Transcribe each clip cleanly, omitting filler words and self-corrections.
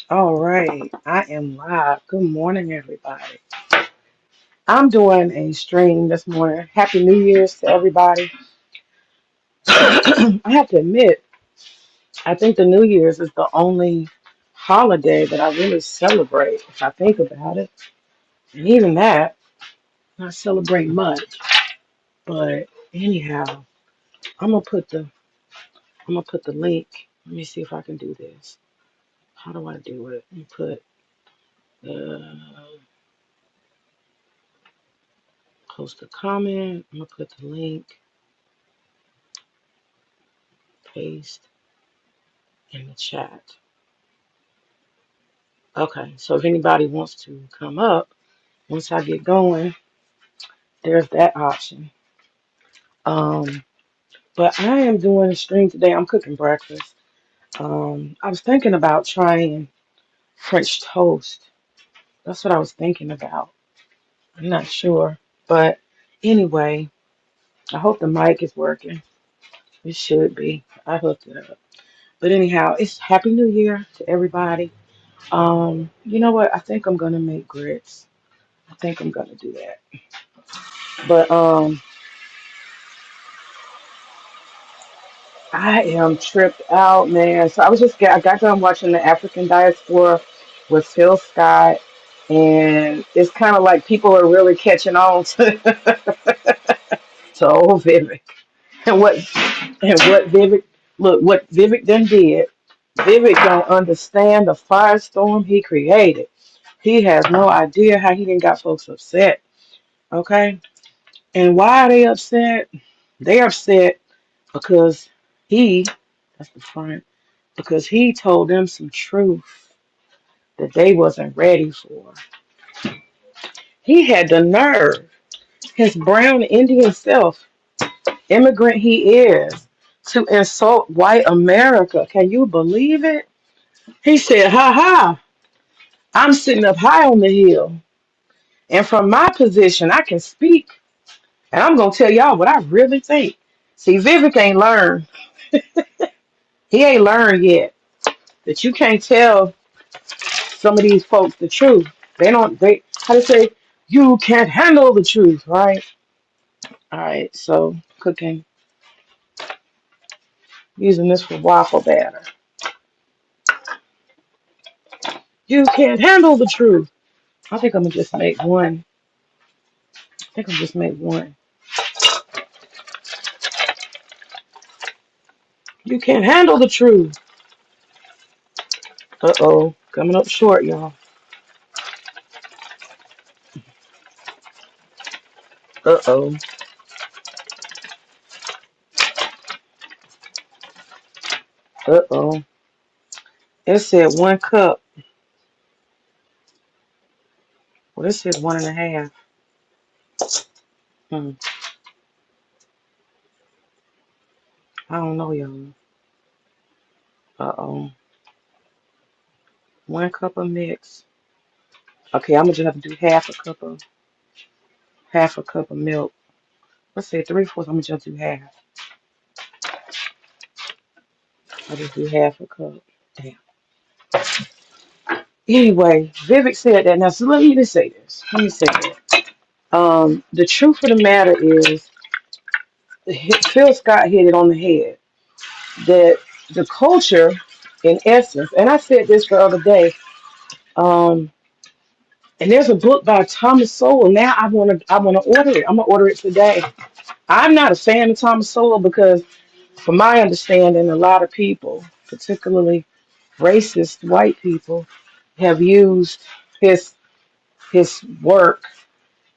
All right, I am live. Good morning, everybody. I'm doing a stream this morning. Happy New Year's to everybody. I have to admit, I think the New Year's is the only holiday that I really celebrate, if I think about it. And even that, I celebrate much. But anyhow, I'm gonna put the I'm gonna put the link. Let me see if I can do this. How do I do it? Let me put post a comment. I'm gonna put the link, paste in the chat. Okay, so if anybody wants to come up, once I get going, there's that option. Um, but I am doing a stream today. I'm cooking breakfast. I was thinking about trying French toast. That's what I was thinking about. I'm not sure. But anyway, I hope the mic is working. It should be. I hooked it up. But anyhow, it's Happy New Year to everybody. You know what? I think I'm gonna make grits. I think I'm gonna do that. But I am tripped out, man. So I got done watching the African Diaspora with Phil Scott, and it's kind of like people are really catching on to old Vivek and what Vivek what Vivek done did. Vivek don't understand the firestorm he created. He has no idea how he didn't got folks upset. Okay, and why are they upset? They're upset because he, that's the front, because he told them some truth that they wasn't ready for. He had the nerve, his brown Indian self, immigrant he is, to insult white America. Can you believe it? He said, ha ha, I'm sitting up high on the hill. And from my position, I can speak. And I'm going to tell y'all what I really think. See, Vivek ain't learned. He ain't learned yet that you can't tell some of these folks the truth. How to say, you can't handle the truth, right? All right, so cooking, using this for waffle batter. You can't handle the truth. I think I'm gonna just make one. I think I'm just make one. You can't handle the truth. Uh-oh, coming up short, y'all. Uh-oh. Uh-oh. It said 1 cup. Well, it said 1.5. Hmm. I don't know, y'all. Uh-oh. 1 cup of mix. Okay, I'm gonna just have to do half a cup of milk. Let's say 3/4. I'm gonna just do half. I just do half a cup. Damn. Anyway, Vivek said that. Now, so let me just say this. Let me say that. The truth of the matter is, Phil Scott hit it on the head. That the culture, in essence, and I said this the other day. Um, and there's a book by Thomas Sowell. Now I wanna order it. I'm gonna order it today. I'm not a fan of Thomas Sowell because, from my understanding, a lot of people, particularly racist white people, have used his his work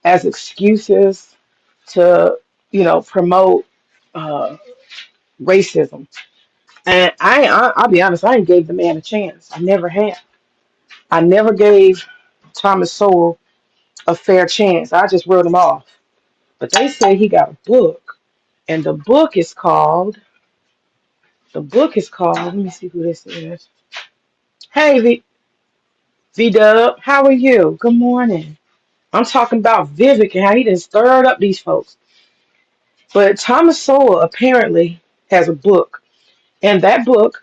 as excuses to, promote uh, racism. And I'll be honest, I ain't gave the man a chance. I never have. I never gave Thomas Sowell a fair chance. I just wrote him off. But they say he got a book, and the book is called. Let me see who this is. Hey, V Dub, how are you? Good morning. I'm talking about Vivek and how he done stirred up these folks. But Thomas Sowell apparently has a book, and that book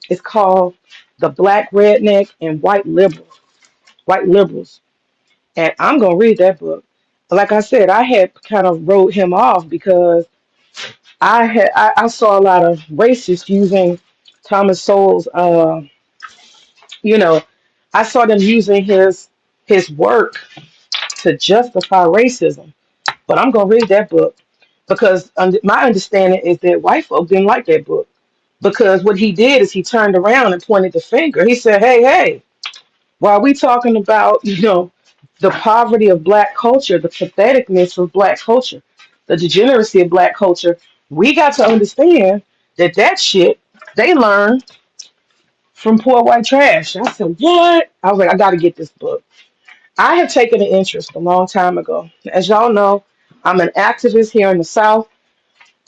is called The Black Redneck and White Liberals. And I'm gonna read that book. Like I said, I had kind of wrote him off because I saw a lot of racists using Thomas Sowell's you know, I saw them using his work to justify racism. But I'm gonna read that book because my understanding is that white folk didn't like that book because what he did is he turned around and pointed the finger. He said, "Hey, hey, while we talking about the poverty of black culture, the patheticness of black culture, the degeneracy of black culture, we got to understand that shit they learned from poor white trash." I said, "What?" I was like, "I got to get this book." I have taken an interest a long time ago. As y'all know, I'm an activist here in the South.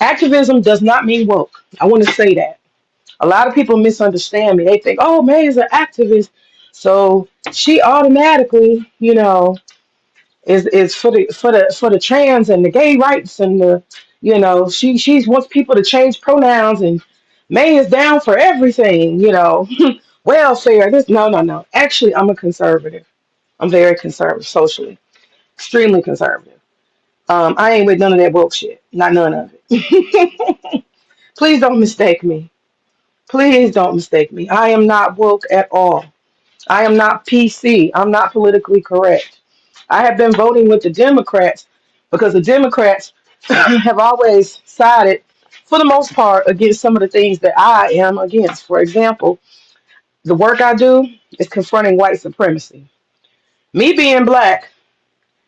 Activism does not mean woke. I want to say that. A lot of people misunderstand me. They think, "Oh, May is an activist, so she automatically, is for the trans and the gay rights and she wants people to change pronouns and May is down for everything, welfare." This no no no. Actually, I'm a conservative. I'm very conservative socially, extremely conservative. I ain't with none of that bullshit. Not none of it. Please don't mistake me. Please don't mistake me. I am not woke at all. I am not PC. I'm not politically correct. I have been voting with the Democrats because the Democrats have always sided, for the most part, against some of the things that I am against. For example, the work I do is confronting white supremacy. Me being black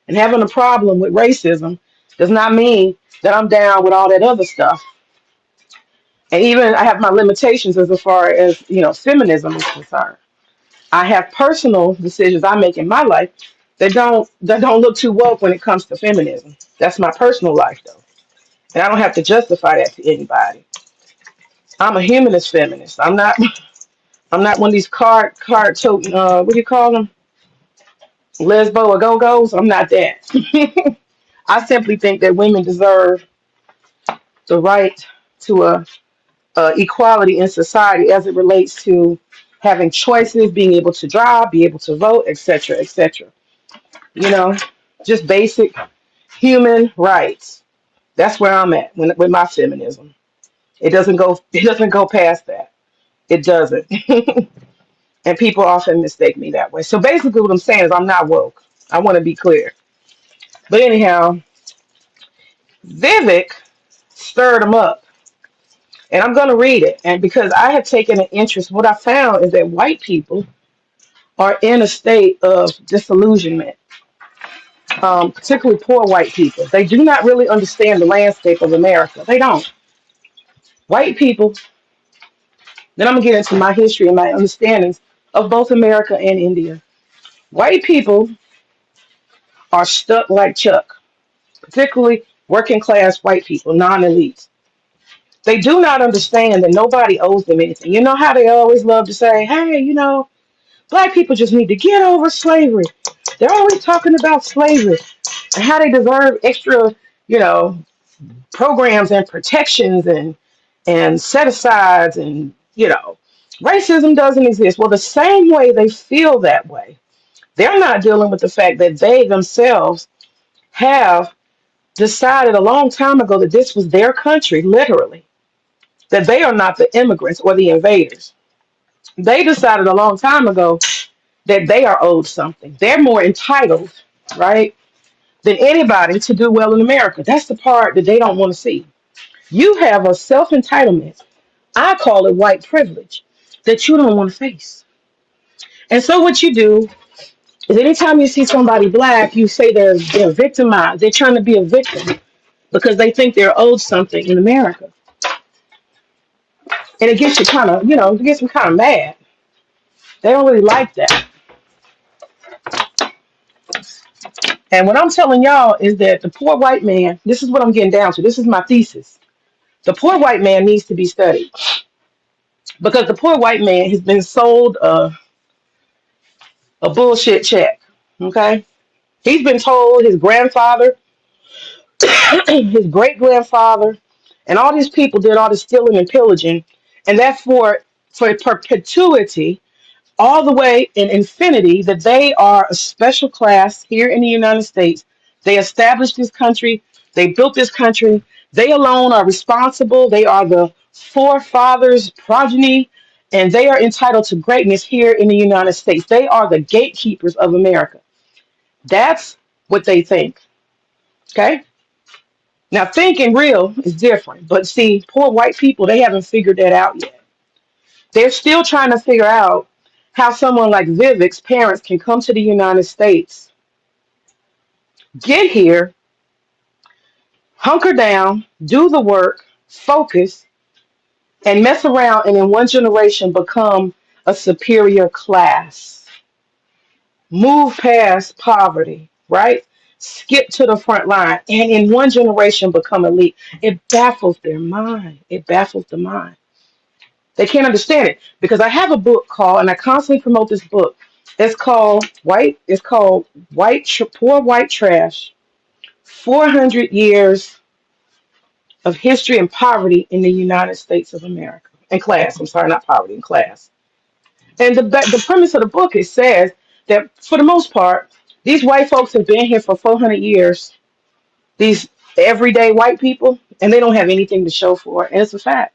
and having a problem with racism does not mean that I'm down with all that other stuff. And even I have my limitations as far as feminism is concerned. I have personal decisions I make in my life that don't look too woke when it comes to feminism. That's my personal life though, and I don't have to justify that to anybody. I'm a humanist feminist. I'm not. I'm not one of these card toting. What do you call them? Lesbo or go go's. I'm not that. I simply think that women deserve the right to a equality in society as it relates to having choices, being able to drive, be able to vote, etc., etc. You know, just basic human rights. That's where I'm at with my feminism. It doesn't go. It doesn't go past that. It doesn't. And people often mistake me that way. So basically, what I'm saying is I'm not woke. I want to be clear. But anyhow, Vivek stirred them up, and I'm going to read it. And because I have taken an interest, what I found is that white people are in a state of disillusionment, particularly poor white people. They do not really understand the landscape of America. They don't. White people. Then I'm gonna get into my history and my understandings of both America and India. White people are stuck like Chuck, particularly working class white people, non-elites. They do not understand that nobody owes them anything. You know how they always love to say, "Hey, black people just need to get over slavery." They're always talking about slavery and how they deserve extra, you know, programs and protections and set asides and racism doesn't exist. Well, the same way they feel that way, they're not dealing with the fact that they themselves have decided a long time ago that this was their country, literally, that they are not the immigrants or the invaders. They decided a long time ago that they are owed something. They're more entitled, right, than anybody to do well in America. That's the part that they don't want to see. You have a self entitlement. I call it white privilege that you don't want to face. And so what you do is anytime you see somebody black, you say they're victimized. They're trying to be a victim because they think they're owed something in America. And it gets you kind of, it gets them kind of mad. They don't really like that. And what I'm telling y'all is that the poor white man, this is what I'm getting down to. This is my thesis. The poor white man needs to be studied because the poor white man has been sold a bullshit check. Okay? He's been told his grandfather, his great grandfather, and all these people did all the stealing and pillaging, and that's for perpetuity, all the way in infinity that they are a special class here in the United States. They established this country, they built this country, they alone are responsible, they are the forefathers, progeny, and they are entitled to greatness here in the United States. They are the gatekeepers of America. That's what they think. Okay? Now, thinking real is different, but see, poor white people, they haven't figured that out yet. They're still trying to figure out how someone like Vivek's parents can come to the United States, get here, hunker down, do the work, focus, and mess around and in one generation become a superior class. Move past poverty, right? Skip to the front line and in one generation become elite. It baffles their mind. It baffles the mind. They can't understand it because I have a book called, and I constantly promote this book. It's called White. It's called Poor White Trash: 400 Years of History and Poverty in the United States of America. And class. I'm sorry, not poverty, in class. And the premise of the book, it says that for the most part, these white folks have been here for 400 years. These everyday white people, and they don't have anything to show for it. And it's a fact.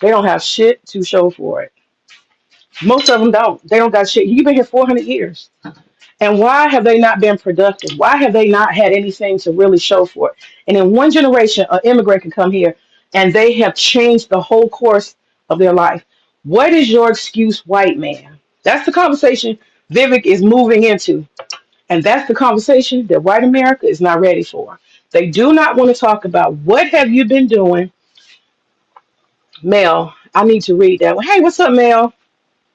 They don't have shit to show for it. Most of them don't. They don't got shit. You've been here 400 years. And why have they not been productive? Why have they not had anything to really show for it? And in one generation, an immigrant can come here and they have changed the whole course of their life. What is your excuse, white man? That's the conversation Vivek is moving into. And that's the conversation that white America is not ready for. They do not want to talk about what have you been doing. Mel, I need to read that one. Hey, what's up, Mel?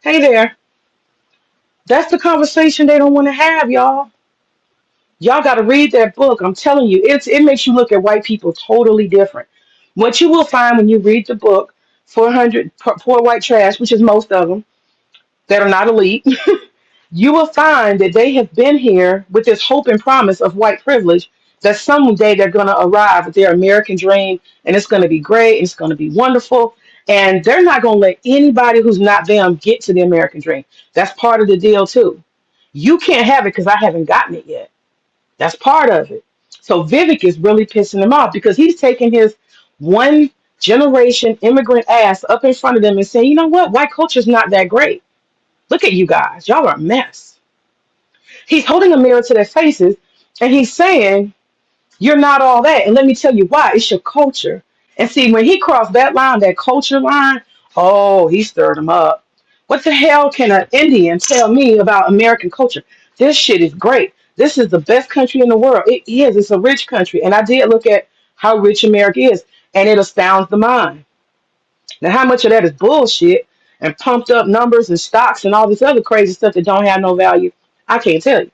Hey there. That's the conversation they don't want to have, y'all. Y'all got to read that book. I'm telling you, it makes you look at white people totally different. What you will find when you read the book, 400 Poor White Trash, which is most of them that are not elite, you will find that they have been here with this hope and promise of white privilege that someday they're going to arrive with their American dream and it's going to be great and it's going to be wonderful. And they're not going to let anybody who's not them get to the American dream. That's part of the deal, too. You can't have it because I haven't gotten it yet. That's part of it. So Vivek is really pissing them off because he's taking his one generation immigrant ass up in front of them and saying, you know what? White culture's not that great. Look at you guys. Y'all are a mess. He's holding a mirror to their faces and he's saying, you're not all that. And let me tell you why. It's your culture. And see, when he crossed that line, that culture line, oh, he stirred them up. What the hell can an Indian tell me about American culture? This shit is great. This is the best country in the world. It is. It's a rich country. And I did look at how rich America is, and it astounds the mind. Now, how much of that is bullshit and pumped up numbers and stocks and all this other crazy stuff that don't have no value? I can't tell you.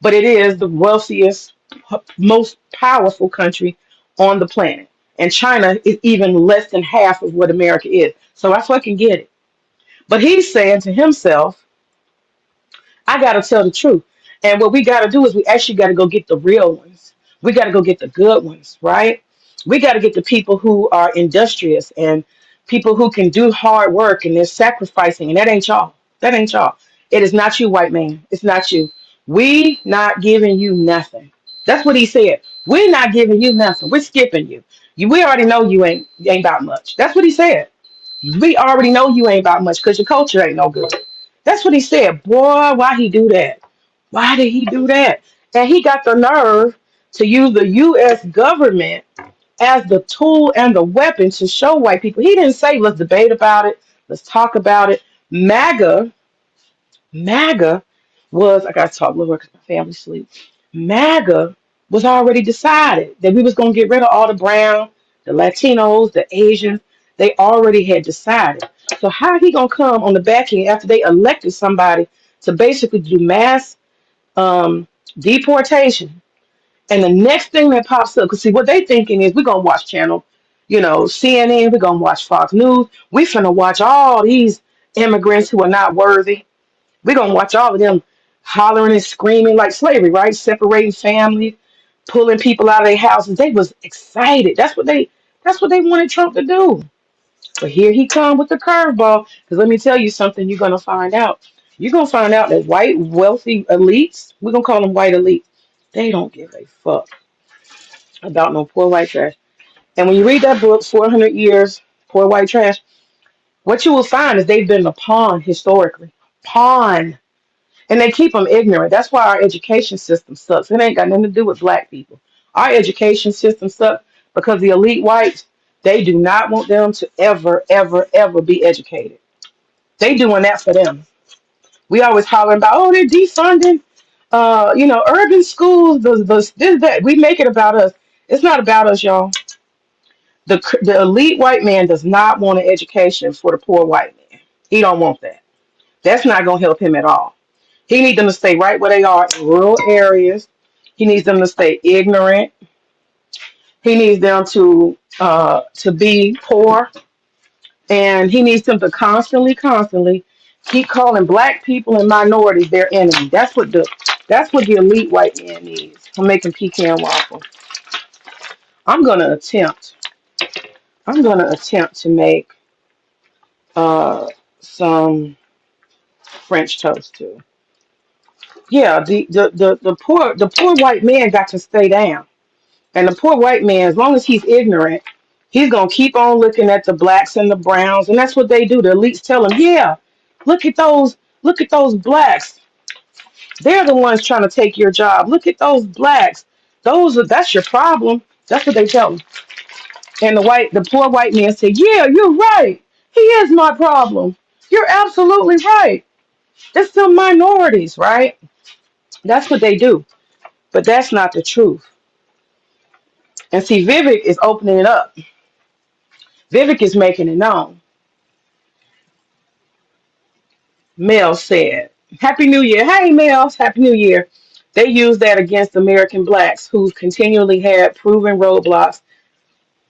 But it is the wealthiest, most powerful country on the planet. And China is even less than half of what America is. So I fucking get it. But he's saying to himself, I got to tell the truth. And what we got to do is we actually got to go get the real ones. We got to go get the good ones, right? We got to get the people who are industrious and people who can do hard work and they're sacrificing. And that ain't y'all. That ain't y'all. It is not you, white man. It's not you. We not giving you nothing. That's what he said. We're not giving you nothing. We're skipping you. We already know you ain't about much. That's what he said. We already know you ain't about much because your culture ain't no good. That's what he said. Boy, why he do that? Why did he do that? And he got the nerve to use the U.S. government as the tool and the weapon to show white people. He didn't say, let's debate about it. Let's talk about it. MAGA was, I got to talk a little because my family sleep. MAGA was already decided that we was going to get rid of all the brown, the Latinos, the Asians. They already had decided. So how he going to come on the back end after they elected somebody to basically do mass deportation? And the next thing that pops up, because see, what they thinking is we're going to watch channel, CNN, we're going to watch Fox News. We finna watch all these immigrants who are not worthy. We're gonna watch all of them hollering and screaming like slavery, right? Separating families, pulling people out of their houses. They was excited. That's what they wanted Trump to do. But here he come with the curveball. Because let me tell you something you're gonna find out. You're gonna find out that white wealthy elites, we're gonna call them white elites, they don't give a fuck about no poor white trash. And when you read that book, 400 Years, Poor White Trash, what you will find is they've been a pawn historically. Pawn. And they keep them ignorant. That's why our education system sucks. It ain't got nothing to do with black people. Our education system sucks because the elite whites, they do not want them to ever, ever, ever be educated. They doing that for them. We always hollering about, oh, they're defunding, urban schools, this, that. We make it about us. It's not about us, y'all. The elite white man does not want an education for the poor white man. He don't want that. That's not going to help him at all. He needs them to stay right where they are in rural areas. He needs them to stay ignorant. He needs them to be poor, and he needs them to constantly keep calling black people and minorities their enemy. That's what the elite white man needs. I'm making pecan waffle. I'm gonna attempt. I'm gonna attempt to make some French toast too. Yeah, the poor white man got to stay down. And the poor white man, as long as he's ignorant, he's gonna keep on looking at the blacks and the browns, and that's what they do. The elites tell him, "Yeah, look at those blacks. They're the ones trying to take your job. Look at those blacks. That's your problem." That's what they tell him. And the poor white man said, "Yeah, you're right. He is my problem. You're absolutely right. It's the minorities, right?" That's what they do. But that's not the truth. And see, Vivek is opening it up. Vivek is making it known. Mel said, "Happy New Year." Hey, Mel, Happy New Year. They use that against American blacks who continually had proven roadblocks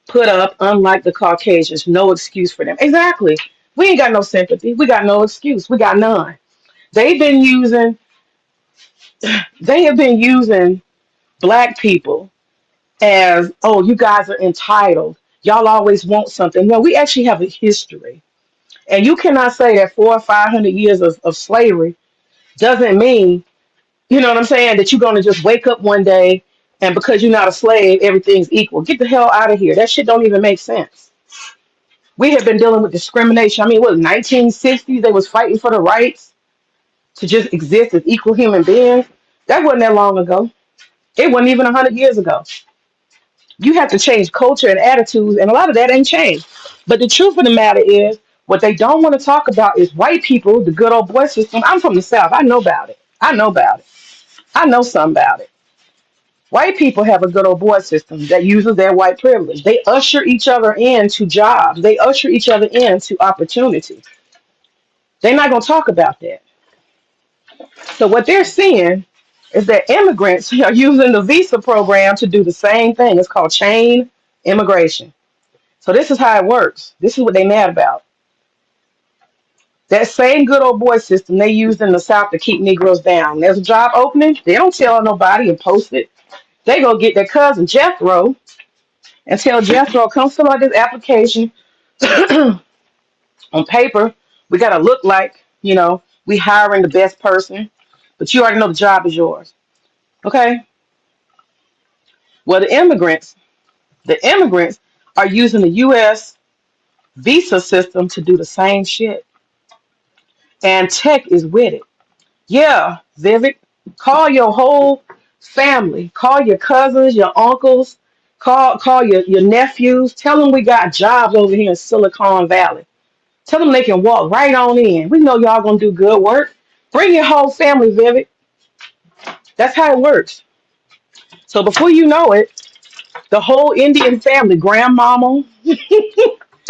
put up, unlike the Caucasians. No excuse for them. Exactly. We ain't got no sympathy. We got no excuse. We got none. They've been using, they have been using black people as, oh, you guys are entitled. Y'all always want something. No, we actually have a history. And you cannot say that 400 or 500 years of slavery doesn't mean, you know what I'm saying, that you're going to just wake up one day and because you're not a slave, everything's equal. Get the hell out of here. That shit don't even make sense. We have been dealing with discrimination. I mean, what, 1960s, they was fighting for the rights to just exist as equal human beings. That wasn't that long ago. It wasn't even 100 years ago. You have to change culture and attitudes, and a lot of that ain't changed. But the truth of the matter is, what they don't want to talk about is white people, the good old boy system. I'm from the South. I know about it. I know about it. I know something about it. White people have a good old boy system that uses their white privilege. They usher each other into jobs. They usher each other into opportunity. They're not going to talk about that. So what they're seeing is that immigrants are using the visa program to do the same thing. It's called chain immigration. So this is how it works. This is what they mad about. That same good old boy system they used in the South to keep Negroes down. There's a job opening. They don't tell nobody and post it. They go get their cousin Jethro and tell Jethro, come fill out this application on paper. We got to look like, we hiring the best person. But you already know the job is yours. Okay? Well, the immigrants are using the U.S. visa system to do the same shit. And tech is with it. Yeah, Vivek, call your whole family. Call your cousins, your uncles. Call your nephews. Tell them we got jobs over here in Silicon Valley. Tell them they can walk right on in. We know y'all gonna do good work. Bring your whole family, Vivek. That's how it works. So before you know it, the whole Indian family, grandmama,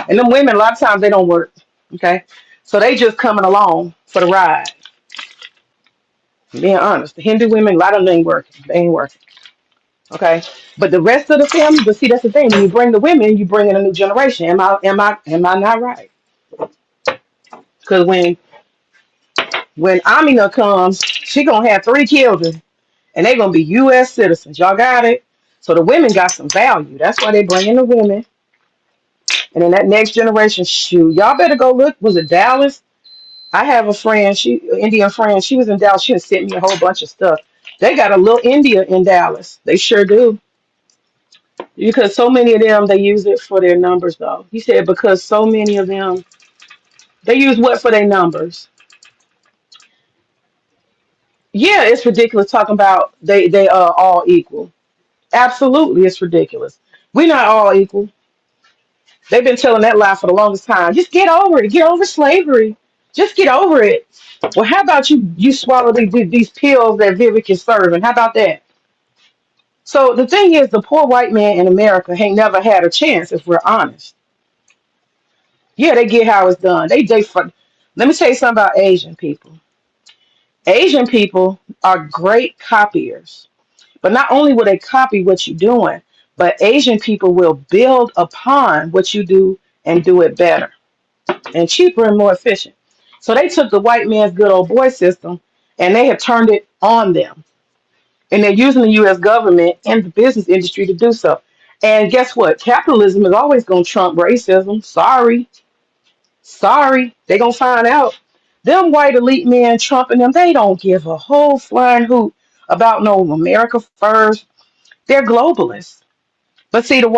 and them women, a lot of times they don't work. Okay, so they just coming along for the ride. Being honest, the Hindu women, a lot of them ain't working. They ain't working. Okay, but the rest of the family, but see, that's the thing. When you bring the women, you bring in a new generation. Am I not right? Because when Amina comes, she gonna have 3 children, and they gonna be U.S. citizens. Y'all got it. So the women got some value. That's why they bring in the women. And then that next generation, shoot, y'all better go look. Was it Dallas? I have a friend, she Indian friend. She was in Dallas. She had sent me a whole bunch of stuff. They got a little India in Dallas. They sure do. Because so many of them, they use it for their numbers, though. He said because so many of them, they use what for their numbers? Yeah, it's ridiculous talking about they all equal. Absolutely, it's ridiculous. We're not all equal. They've been telling that lie for the longest time. Just get over it. Get over slavery. Just get over it. Well, how about you swallow these pills that Vivek is serving? How about that? So the thing is, the poor white man in America ain't never had a chance. If we're honest, yeah, they get how it's done. Let me tell you something about Asian people. Asian people are great copiers, but not only will they copy what you're doing, but Asian people will build upon what you do and do it better and cheaper and more efficient. So they took the white man's good old boy system and they have turned it on them. And they're using the US government and the business industry to do so. And guess what? Capitalism is always going to trump racism. Sorry. Sorry. They're going to find out. Them white elite men trumping them, they don't give a whole flying hoot about no America first. They're globalists. But see, the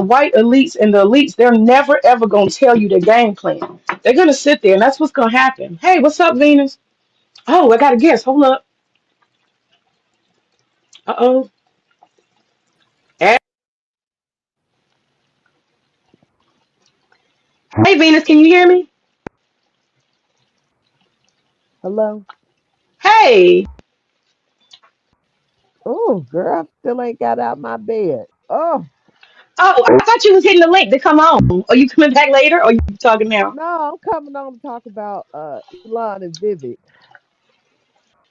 white elites and the elites, they're never ever gonna tell you their game plan. They're gonna sit there, and that's what's gonna happen. Hey, what's up, Venus? Oh, I got a guess. Hold up. Uh oh. Hey, Venus, can you hear me? Hello? Hey. Oh, girl, I still ain't got out my bed. Oh, Oh, I thought you was hitting the link to come on. Are you coming back later, or you talking now? no, I'm coming on to talk about Elon and Vivek.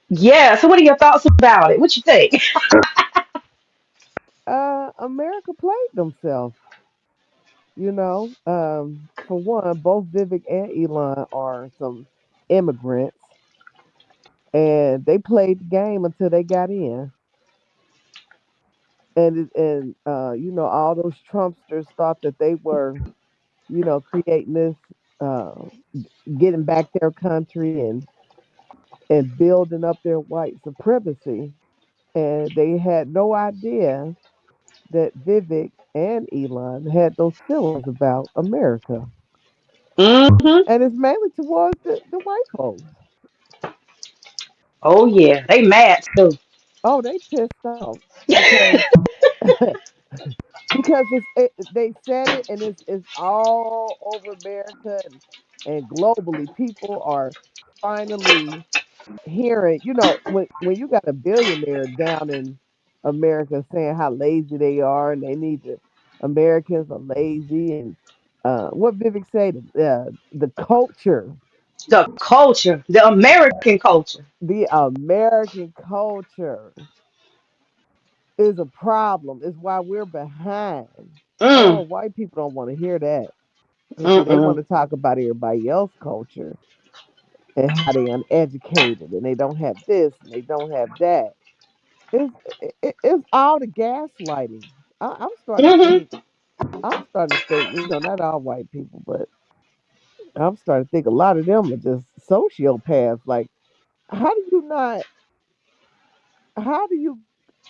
Yeah. So, what are your thoughts about it? What you think? America played themselves, you know. For one, both Vivek and Elon are some immigrants, and they played the game until they got in. All those Trumpsters thought that they were, creating this, uh, getting back their country and building up their white supremacy. And they had no idea that Vivek and Elon had those feelings about America. Mm-hmm. And it's mainly towards the white folks. Oh yeah, they mad too. Oh, they pissed off because they said it and it's all over America and globally. People are finally hearing, when you got a billionaire down in America saying how lazy they are and they need to, Americans are lazy and what Vivek said, the culture, The culture, the American culture. the American culture is a problem. Is why we're behind. Oh, Mm. white people don't want to hear that. And see, they want Mm-mm. to talk about everybody else's culture and how they uneducated and they don't have this and they don't have that. It's all the gaslighting. I'm starting to Mm-hmm. think. I'm starting to think. Not all white people, but I'm starting to think a lot of them are just sociopaths. Like, how do you not? How do you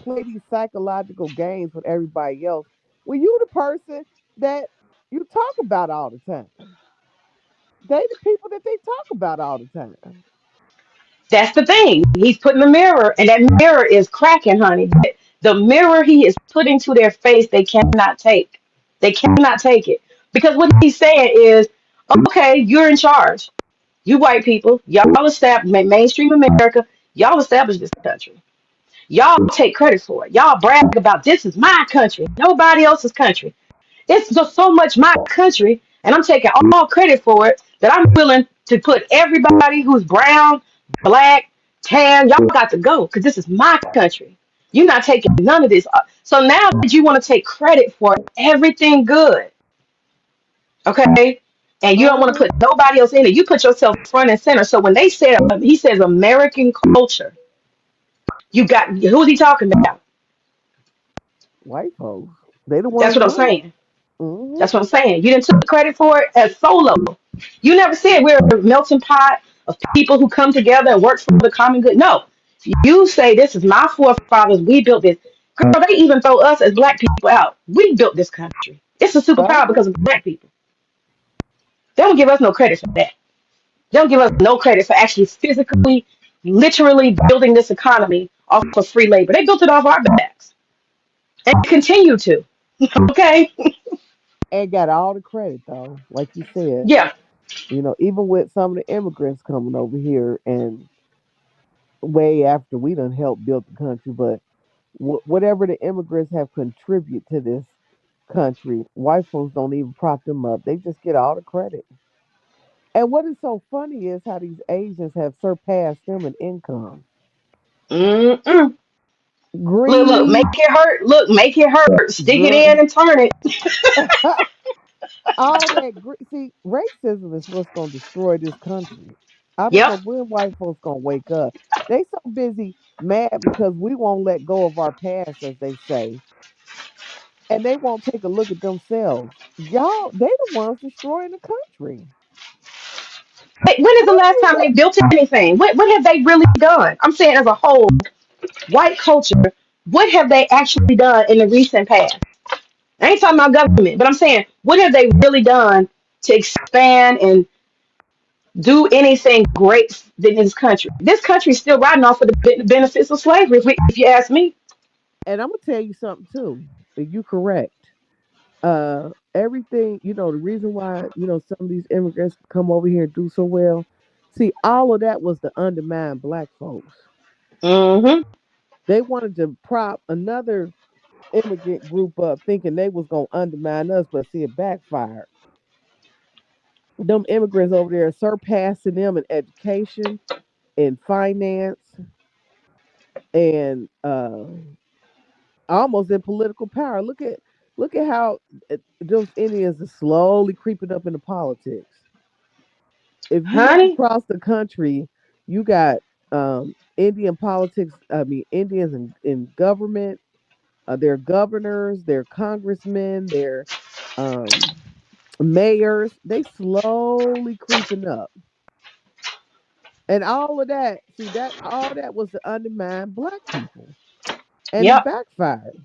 play these psychological games with everybody else when you the person that you talk about all the time? They the people that they talk about all the time. That's the thing. He's putting the mirror, and that mirror is cracking, honey. The mirror he is putting to their face, they cannot take. They cannot take it. Because what he's saying is, okay, you're in charge. You white people, y'all established mainstream America, y'all established this country. Y'all take credit for it. Y'all brag about this is my country, nobody else's country. It's just so much my country, and I'm taking all credit for it that I'm willing to put everybody who's brown, black, tan, y'all got to go because this is my country. You're not taking none of this. So now that you want to take credit for everything good, okay? And you don't want to Uh-huh. put nobody else in it. You put yourself front and center. So when they said, he says American culture, you got, who's he talking about? White folks. They the That's ones what I'm doing it. saying. Hmm. That's what I'm saying. You didn't take credit for it as solo. You never said we're a melting pot. of people who come together and work for the common good. No, you say this is my forefathers. We built this. Girl, they even throw us as black people out. We built this country. It's a superpower Uh-huh. because of black people. They don't give us no credit for that. They don't give us no credit for actually physically, literally building this economy off of free labor. They built it off our backs and continue to. Okay? And got all the credit though, like you said. Yeah. Even with some of the immigrants coming over here and way after we done helped build the country, but whatever the immigrants have contributed to this country, white folks don't even prop them up. They just get all the credit. And what is so funny is how these Asians have surpassed them in income. Mm-mm. Look, make Greed, it hurt. Look, make it hurt. Stick it girl, in and turn it. all that greed. See, racism is what's going to destroy this country. I don't know Yep. when white folks going to wake up. They so busy mad because we won't let go of our past, as they say, and they won't take a look at themselves. Y'all, they the ones destroying the country. Hey, when is How the last you time let they built anything? What have they really done? I'm saying as a whole, white culture, what have they actually done in the recent past? I ain't talking about government, but I'm saying, what have they really done to expand and do anything great in this country? This country's still riding off of the benefits of slavery, if you ask me. And I'm gonna tell you something too. You correct. Everything, the reason why, some of these immigrants come over here and do so well. See, all of that was to undermine black folks. Mm-hmm. They wanted to prop another immigrant group up thinking they was gonna undermine us, but see it backfired. Them immigrants over there surpassing them in education, in finance, and almost in political power. Look at how those Indians are slowly creeping up into politics. If you look Honey, across the country, you got Indian politics. I mean, Indians in government, their governors, their congressmen, their um, mayors. They slowly creeping up, and all of that. See that all that was to undermine black people, and it yep. backfired.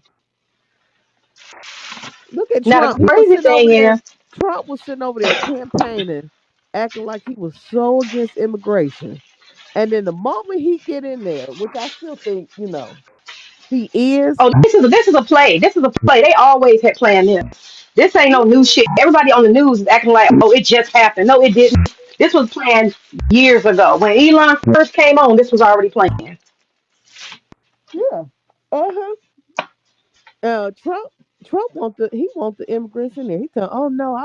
Look at Now the Trump. He was crazy sitting over thing there. is, Trump was sitting over there campaigning, acting like he was so against immigration. And then the moment he get in there, which I still think, he is. oh, this is a play. This is a play. They always had planned this. This ain't no new shit. Mhm. Everybody on the news is acting like, oh, it just happened. No, it didn't. This was planned years ago. When Elon first came on, this was already planned. Yeah. Uh-huh. Trump want the immigrants in there. He tell, oh no,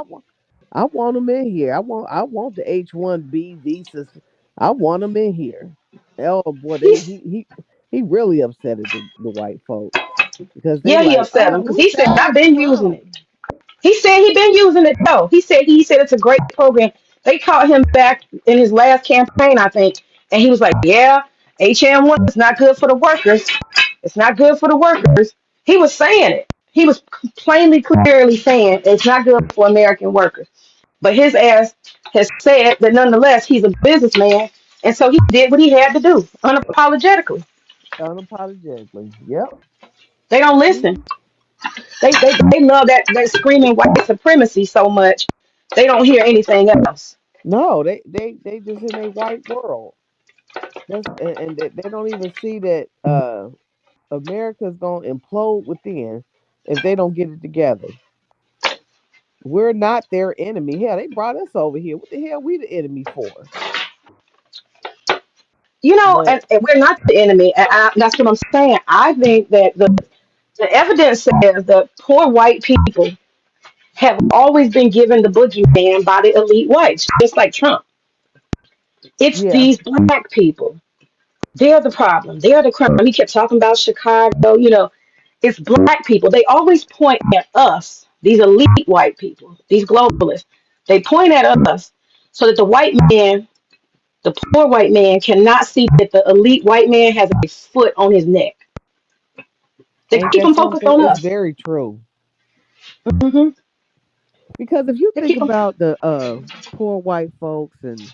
I want them in here. I want the H-1B visas. I want them in here. Oh boy, He's he really upset at the white folks because they yeah, he like, upset him oh, because who he said I've said been using Trump? it. He said he been using it though. He said it's a great program. They caught him back in his last campaign, I think, and he was like, "Yeah, HM1 is not good for the workers. It's not good for the workers." He was saying it. He was plainly, clearly saying it's not good for American workers. But his ass has said that nonetheless he's a businessman, and so he did what he had to do unapologetically. Unapologetically. Yep. They don't listen. Mhm. They love that screaming white supremacy so much they don't hear anything else. No, they just in a white world. And they don't even see that America's gonna implode within if they don't get it together. We're not their enemy. Hell, they brought us over here. What the hell we the enemy for? And, But and we're not the enemy. That's what I'm saying. I think that the evidence says that poor white people have always been given the boogeyman by the elite whites, just like Trump. It's yeah, these black people. They're the problem. They're the crime. He kept talking about Chicago. It's black people. They always point at us, these elite white people, these globalists. They point at us so that the white man, the poor white man, cannot see that the elite white man has a foot on his neck. They ain't keep that them focused something? on It's us. very true. Hmm. Because if you They think keep them. about the poor white folks and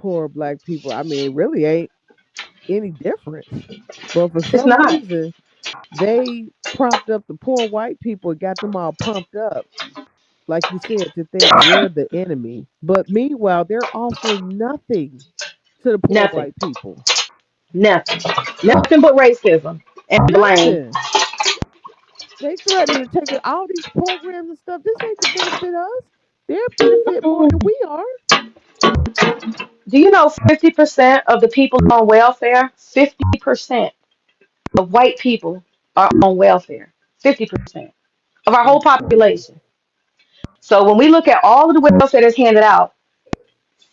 poor black people. I mean, it really ain't any difference. But for It's some not. reason, they propped up the poor white people and got them all pumped up, like you said, to think we're the enemy. But meanwhile, they're offering nothing to the poor Nothing. white people. Nothing. Nothing but racism and blame. Nothing. They threatening to take all these programs and stuff. This ain't to benefit us. They're benefit more than we are. Do you know 50% of the people on welfare? 50% of white people are on welfare. 50% of our whole That's crazy. population. So when we look at all of the welfare that's handed out,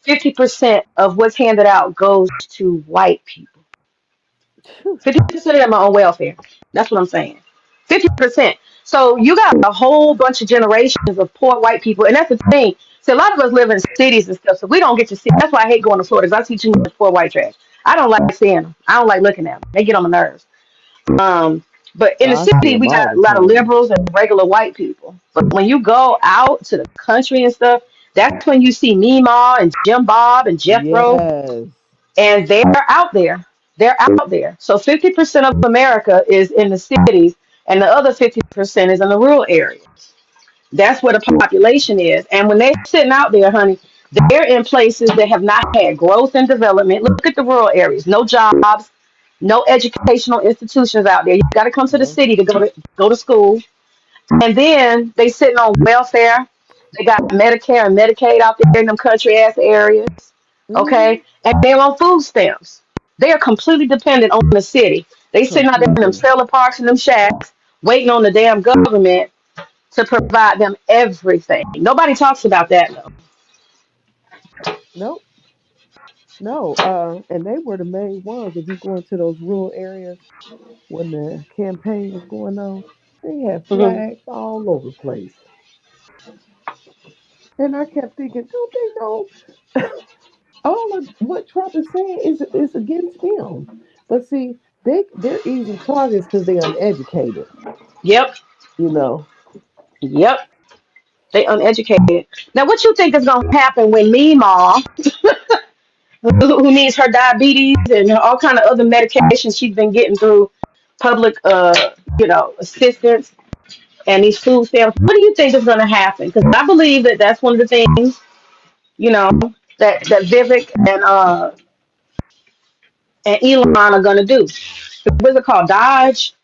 50% of what's handed out goes to white people. 50% of them are on welfare. That's what I'm saying. 50%. So you got a whole bunch of generations of poor white people. And that's the thing. So a lot of us live in cities and stuff, so we don't get to see. That's why I hate going to Florida, because I see too much poor white trash. I don't like seeing them. I don't like looking at them. They get on my nerves. Um, but in the I see city, them we all got a the lot of time. liberals and regular white people. But when you go out to the country and stuff, that's when you see Meemaw and Jim Bob and Jethro, Yes. and they're out there. They're out there. So 50% of America is in the cities, and the other 50% is in the rural areas. That's where the population is. And when they're sitting out there, honey, they're in places that have not had growth and development. Look at the rural areas. No jobs, no educational institutions out there. You got to come to the No. city to go to school. And then they sitting on welfare. They got Medicare and Medicaid out there in them country ass areas. Hmm. Okay, and they're on food stamps. They are completely dependent on the city. They sitting out there in them Completely. trailer parks and them shacks, waiting on the damn government to provide them everything. Nobody talks about that though. Nope. No. And they were the main ones. If you go into those rural areas when the campaign was going on, they had Hmm. flags all over the place. And I kept thinking, don't they know all of what Trump is saying is against them? But see, they're easy targets because they're uneducated. Yep, You know. yep. They uneducated. Now, what you think is gonna happen when Meemaw, who needs her diabetes and all kind of other medications she's been getting through public, assistance and these food stamps. What do you think is going to happen? Because I believe that that's one of the things, you know, that Vivek and Elon are going to do. What's it called? Dodge.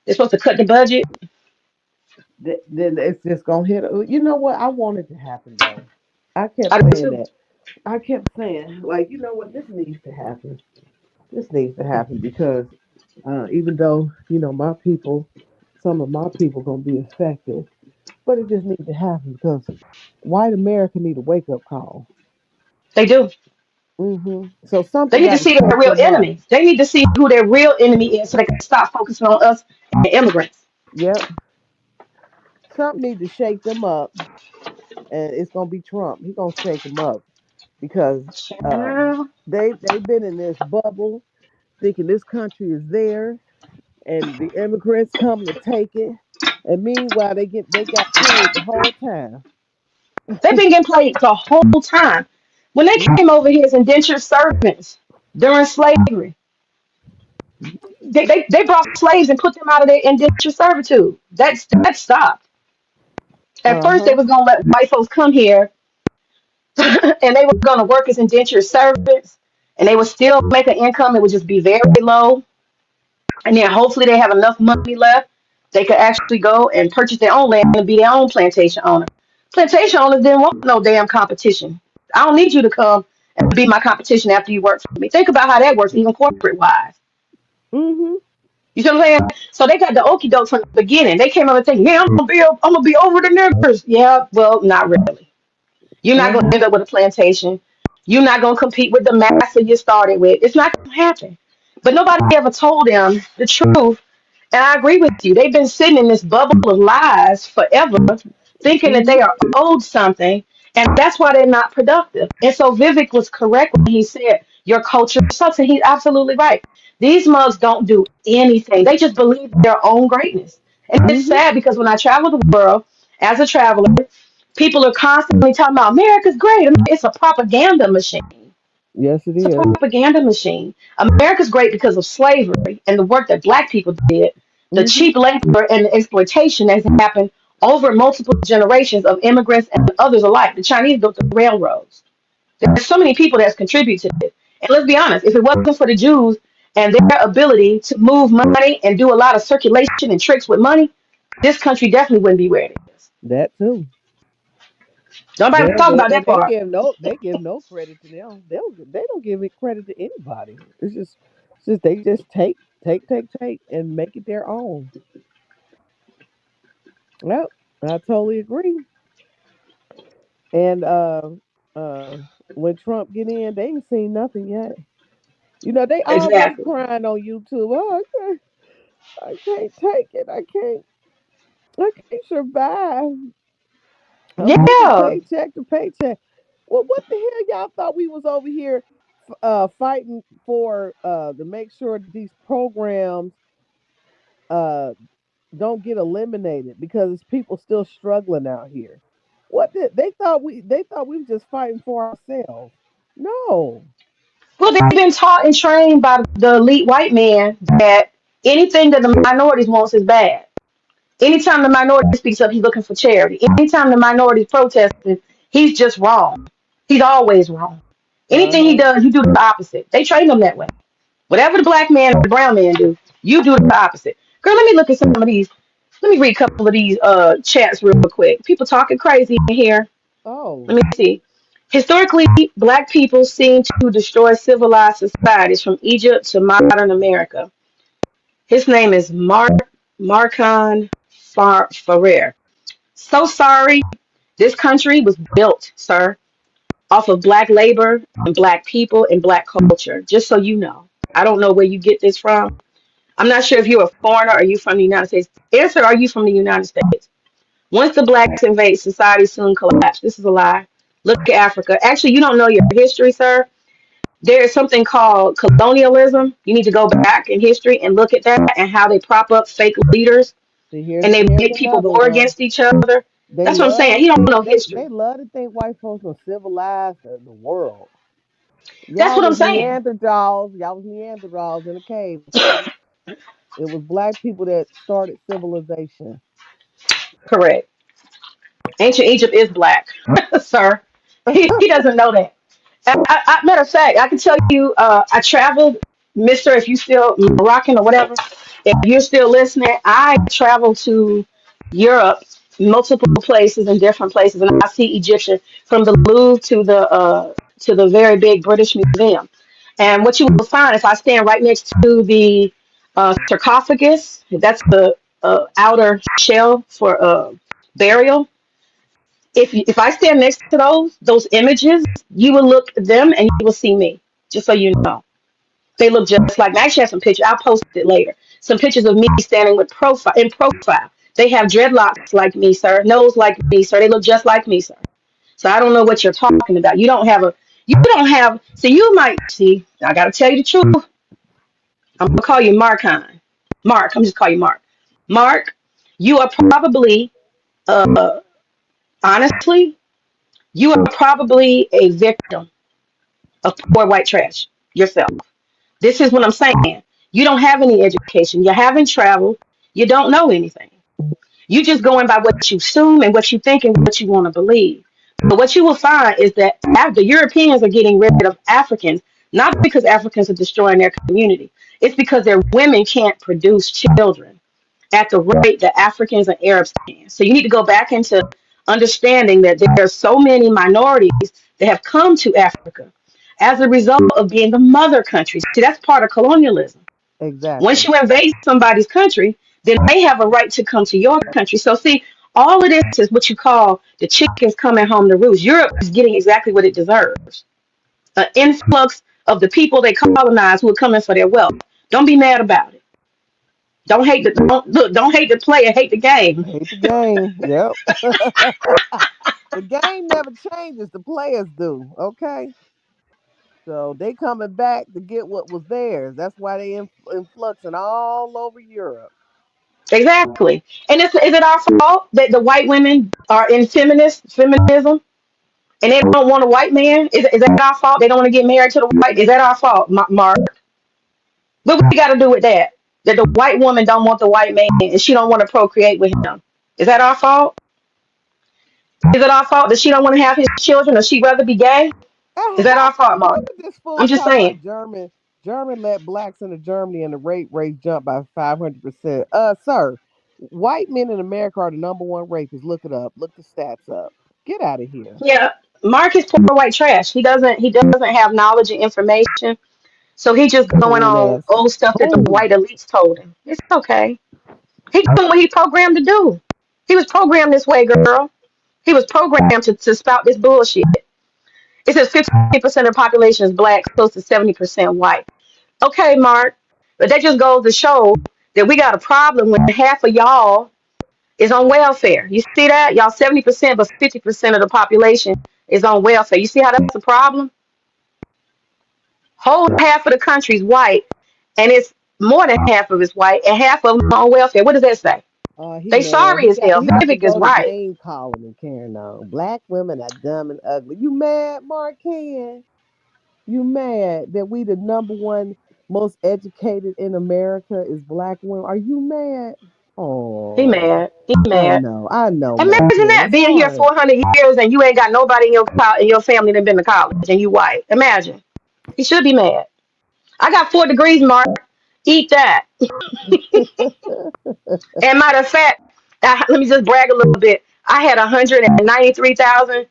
They're supposed to cut the budget. Then it's just gonna hit. You know what? I want it to happen though. I kept I do saying too. that. I kept saying, like, you know what? This needs to happen. This needs to happen because even though my people, some of my people gonna be affected, but it just needs to happen because white America need a wake up call. They do. So They something need to got to see their shake real them up. enemy. They need to see who their real enemy is so they can stop focusing on us and the immigrants. Yep. Something need to shake them up, and it's gonna be Trump. He gonna shake them up because uh, Child. they've been in this bubble thinking this country is theirs and the immigrants coming to take it. And meanwhile, they got played the whole time. They've been getting played the whole time. When they Mm. came over here as indentured servants during slavery, they brought slaves and put them out of their indentured servitude. That stopped. At Uh first, they huh. was gonna let white folks come here, and they were gonna work as indentured servants, and they would still make an income. It would just be very low, and then hopefully they have enough money left. They could actually go and purchase their own land and be their own plantation owner. Plantation owners didn't want no damn competition. I don't need you to come and be my competition after you work for me. Think about how that works, even corporate wise. Mhm. You see what I'm saying? So they got the okie doke from the beginning. They came up and thinking, yeah, I'm gonna be over the niggers. Yeah, well, not really. You're not Uh gonna huh. end up with a plantation. You're not gonna compete with the master you started with. It's not gonna happen. But nobody ever told them the truth. And I agree with you. They've been sitting in this bubble of lies forever, thinking that Mhm. they are owed something, and that's why they're not productive. And so Vivek was correct when he said your culture sucks, and he's absolutely right. These mugs don't do anything. They just believe their own greatness. And it's Mhm. sad because when I travel the world as a traveler, people are constantly talking about America's great. It's a propaganda machine. Yes, it It's a is. propaganda machine. America's great because of slavery and the work that black people did, the Hmm. cheap labor and the exploitation that's happened over multiple generations of immigrants and others alike. The Chinese built the railroads. There's so many people that's contribute to this. And let's be honest, if it wasn't for the Jews and their ability to move money and do a lot of circulation and tricks with money, this country definitely wouldn't be where it is. That too. Nobody talk about that And part. they give no credit to them. They don't give it credit to anybody. It's just they just take and make it their own. Yep, I totally agree. And uh when Trump get in, they ain't seen nothing yet. You know, they already Exactly. crying on YouTube. Oh, I can't take it. I can't survive. I'm living Yeah. paycheck to paycheck. Well, what the hell y'all thought we was over here fighting for to make sure that these programs uh don't get eliminated because it's people still struggling out here. What did they thought we were just fighting for ourselves. No. Well, they've been taught and trained by the elite white man that anything that the minorities wants is bad. Anytime the minority speaks up, he's looking for charity. Anytime the minority protesting, he's just wrong. He's always wrong. Anything he Uh-huh. does, you do the opposite. They train them that way. Whatever the black man or the brown man do, you do the opposite. Girl, let me look at some of these. Let me read a couple of these chats real quick. People talking crazy in here. Let Oh. me see. Historically, black people seem to destroy civilized societies from Egypt to modern America. His name is Marcon Ferrer. So sorry. This country was built, sir, off of black labor and black people and black culture. Just so you know. I don't know where you get this from. I'm not sure if you're a foreigner or you from the United States. Answer, are you from the United States? Once the blacks invade, society soon collapsed. This is a lie. Look at Africa. Actually, you don't know your history, sir. There is something called colonialism. You need to go back in history and look at that and how they prop up fake leaders See, and they here's make people another war one. against each other. They That's what I'm love saying. to He don't think know they history. love to think white folks are civilized the world. That's what I'm saying. Y'all was Neanderthals in a cave, okay? It was black people that started civilization. Correct. Ancient Egypt is black, sir. He doesn't know that. Matter of fact, I can tell you, I traveled, Mister. If you still Moroccan or whatever, if you're still listening, I traveled to Europe, multiple places and different places, and I see Egyptian from the Louvre to the very big British Museum. And what you will find if I stand right next to the sarcophagus, that's the outer shell for burial. If I stand next to those images, you will look at them and you will see me. Just so you know, they look just like. I actually have some pictures. I'll post it later. Some pictures of me standing with profile in profile. They have dreadlocks like me, sir. Nose like me, sir. They look just like me, sir. So I don't know what you're talking about. You don't have a. You don't have. So you might see. I got to tell you the truth. I'm gonna call you Marcon. Mark. I'm just call you Mark. Mark, you are probably, honestly, you are probably a victim of poor white trash yourself. This is what I'm saying. You don't have any education. You haven't traveled. You don't know anything. You just going by what you assume and what you think and what you want to believe. But what you will find is that the Europeans are getting rid of Africans, not because Africans are destroying their community. It's because their women can't produce children at the rate that Africans and Arabs can. So you need to go back into understanding that there are so many minorities that have come to Africa as a result of being the mother country. See, that's part of colonialism. Once Exactly. you invade somebody's country, then they have a right to come to your country. So see, all of this is what you call the chickens coming home to roost. Europe is getting exactly what it deserves. An influx of the people they colonized who are coming for their wealth. Don't be mad about it. Don't hate the player, hate the game. Hate the game. Yep. The game never changes. The players do. Okay. So they coming back to get what was theirs. That's why they influxing all over Europe. Exactly. And is it our fault that the white women are in feminism? and they don't want a white man? Is that our fault? They don't want to get married to the white? Is that our fault, Mark? What we got to do with that? That the white woman don't want the white man and she don't want to procreate with him. Is that our fault? Is it our fault that she don't want to have his children or she rather be gay? Is that our fault, Look Mark? at this fool I'm just talking saying. about German. German let blacks into Germany and the rape rate jump by 500%. Sir, white men in America are the number one rapists. Look it up. Look the stats up. Get out of here. Yeah, Mark is poor white trash. He doesn't have knowledge and information. So he just going Coon on ass. old stuff that the Coon. white elites told him. It's okay. He doing what he programmed to do. He was programmed this way, girl. He was programmed to spout this bullshit. It says 50% of the population is black, close to 70% white. Okay, Mark, but that just goes to show that we got a problem when half of y'all is on welfare. You see that? Y'all 70%, but 50% of the population is on welfare. You see how that's a problem? Whole half of the country is white, and it's more than half of it's white, and half of them on welfare. What does that say? He They mad. sorry as hell. He got to Vivek is go to right. name calling and carrying on. Black women are dumb and ugly. You mad, Mark Ken? You mad that we the number one most educated in America is black women? Are you mad? He Oh, mad. He mad. I know, Mark Imagine Ken. that It's being here hard. 400 years and you ain't got nobody in your family that been to college and you white. Imagine. He should be mad. I got 4 degrees, Mark. Eat that. And matter of fact, let me just brag a little bit. I had 193,000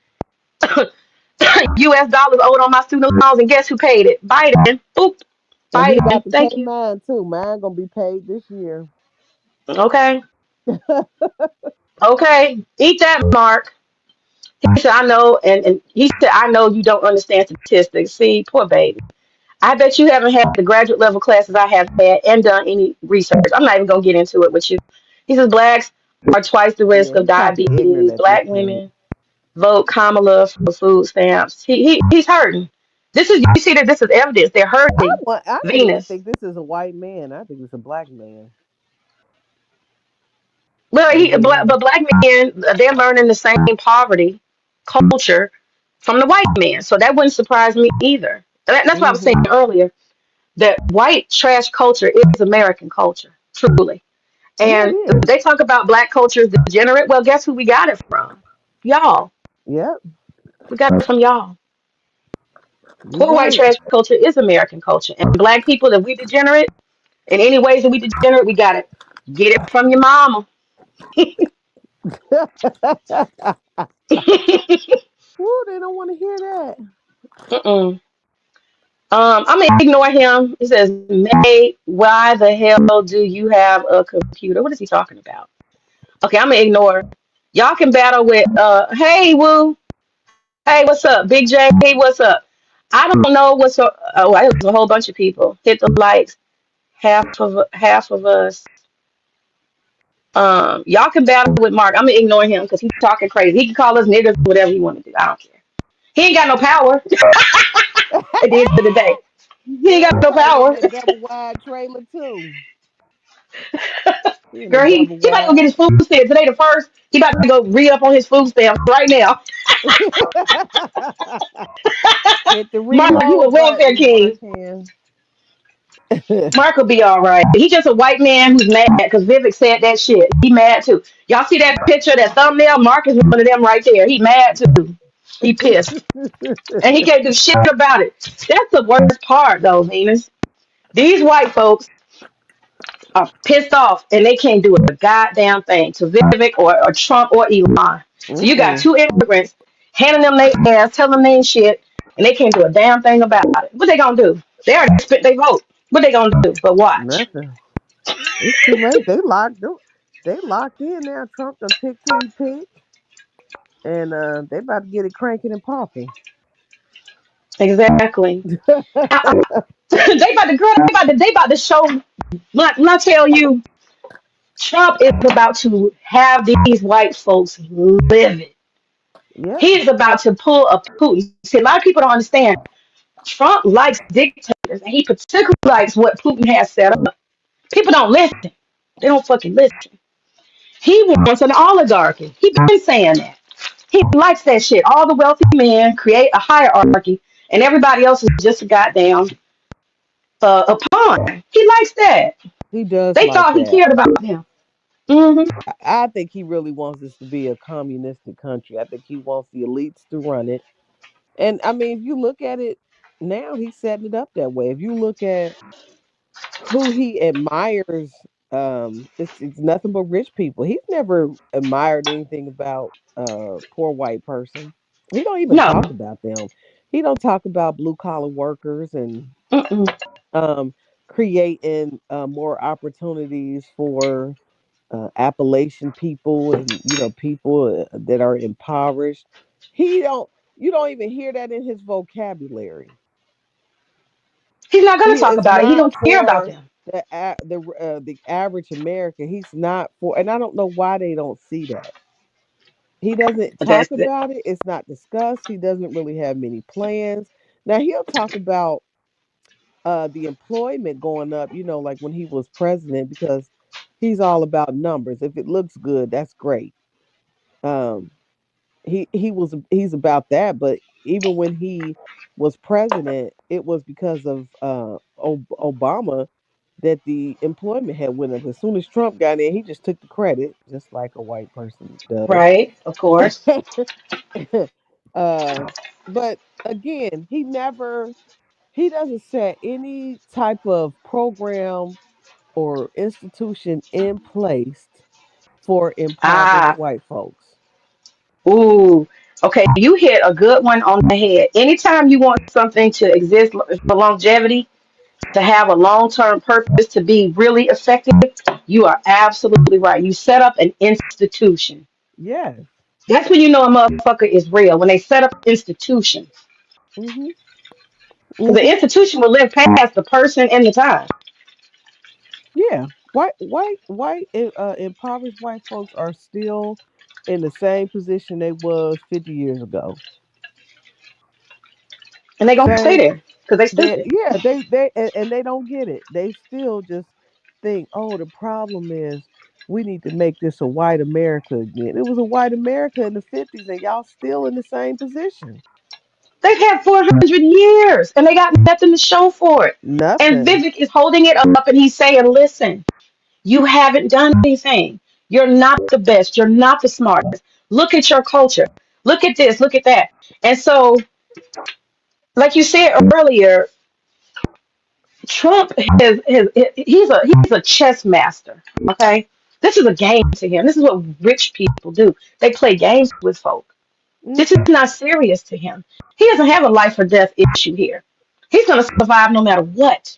US dollars owed on my student loans, and guess who paid it? Biden. Oop. And he Biden. about to pay Thank you. mine too. Mine gonna be paid this year. Okay. Okay. Eat that, Mark. He said, I know, and he said, I know you don't understand statistics. See, poor baby. I bet you haven't had the graduate level classes I have had and done any research. I'm not even gonna get into it with you. He says blacks are twice the risk Yeah, of he talking ignorant diabetes. at this Black point. women vote Kamala for food stamps. He's hurting. This is you see that this is evidence. They're hurting I don't even Venus. think this is a white man. I think it's a black man. Well, And then but black men they're learning the same poverty culture from the white man, so that wouldn't surprise me either. That's what I was saying hmm earlier. That white trash culture is American culture, truly. yeah, it And is. they talk about black culture is degenerate. Well, guess who we got it from? Y'all. Yep, We got it from y'all. you Poor white right. trash culture is American culture. And black people, if we degenerate in any ways that we degenerate, we got it. Get it from your mama. Ooh, they don't want to hear that. Mm-mm. I'm gonna ignore him. He says, "May, why the hell do you have a computer?" What is he talking about? Okay, I'm gonna ignore. Y'all can battle with hey Woo, hey what's up, Big J, hey what's up. I don't know what's up. Oh, there's a whole bunch of people. Hit the likes. Half of us. Y'all can battle with Mark. I'm gonna ignore him because he's talking crazy. He can call us niggas, whatever he want to do. I don't care. He ain't got no power at the end of the day. He ain't Girl, got he no probably live in power. that double wide trailer too. He in a Girl, double he about to go get wide. his food stamps. Today the first. He about to go re up on his food stamps right now. Hit the Mark, you a reload welfare button, Mark king. hand. Mark will be all right. He's just a white man who's mad because Vivek said that shit. He mad too. Y'all see that picture, that thumbnail? Mark is one of them right there. He mad too. He pissed. And he can't do shit about it. That's the worst part though, Venus. These white folks are pissed off and they can't do a goddamn thing to Vivek or Trump or Elon. So you got Mm-mm. two immigrants handing them their ass, telling them they ain't shit, and they can't do a damn thing about it. What they gonna do? They already spit their vote. What they gonna do? But watch. Nothing. It's too late. They locked in now. Trump done picked who he picked, and they about to get it cranking and popping. Exactly. They about to girl, they about to show when I tell you Trump is about to have these white folks livid. Yep. He is about to pull a Putin. See, a lot of people don't understand. Trump likes dictators, and he particularly likes what Putin has set up. People don't listen. They don't fucking listen. He wants an oligarchy. He's been saying that. He likes that shit. All the wealthy men create a hierarchy, and everybody else is just a goddamn a pawn. He likes that. He does They like thought he that. cared about them. Hmm. I think he really wants this to be a communistic country. I think he wants the elites to run it. And I mean, if you look at it now, he's setting it up that way. If you look at who he admires, it's nothing but rich people. He's never admired anything about poor white person. He don't even No. talk about them. He don't talk about blue collar workers and Mm-mm. um creating more opportunities for Appalachian people and people that are impoverished. He don't. You don't even hear that in his vocabulary. He's not gonna He talk is about it. He not don't care about for them. the average American. He's not for, and I don't know why they don't see that. He doesn't That's talk it. about it. It's not discussed. He doesn't really have many plans. Now he'll talk about the employment going up, like when he was president, because he's all about numbers. If it looks good, that's great. Um, he's about that, but even when he was president, it was because of Obama that the employment had went up. As soon as Trump got in, he just took the credit, just like a white person does. Right, of course. uh, but again, he doesn't set any type of program or institution in place for impoverished Ah, white folks. ooh. Okay, you hit a good one on the head. Anytime you want something to exist for longevity, to have a long term purpose, to be really effective, you are absolutely right. You set up an institution. Yes. That's when you know a motherfucker is real, when they set up institutions. Hmm. Because the Hmm. institution will live past the person and the time. Yeah. Impoverished white folks are still in the same position they was 50 years ago. And they're going to stay Same. there because they They stupid. Yeah, and they don't get it. They still just think, oh, the problem is we need to make this a white America again. It was a white America in the 50s, and y'all still in the same position. They've had 400 years and they got nothing to show for it. And Nothing. Vivek is holding it up and he's saying, listen, you haven't done anything. You're not the best. You're not the smartest. Look at your culture. Look at this. Look at that. And so, like you said earlier, Trump he's a chess master. Okay, this is a game to him. This is what rich people do. They play games with folk. This is Hmm. not serious to him. He doesn't have a life or death issue here. He's going to survive no matter what.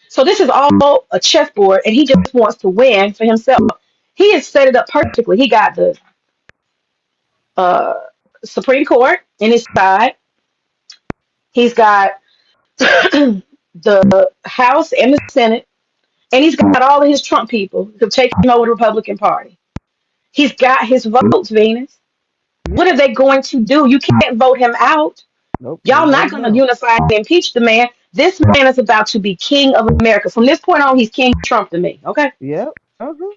So this is all a chessboard, and he just wants to win for himself. He has set it up perfectly. He got the uh, Supreme Court in his side. He's got the House and the Senate, and he's got all of his Trump people who've taken over the Republican Party. He's got his votes, Venus. What are Yeah. they going to do? You can't vote him out. Nope. Y'all Can't vote not him going to out. unify and impeach the man. This man is about to be king of America. From this point on, he's King Trump to me. Okay, Yep. Uh-huh.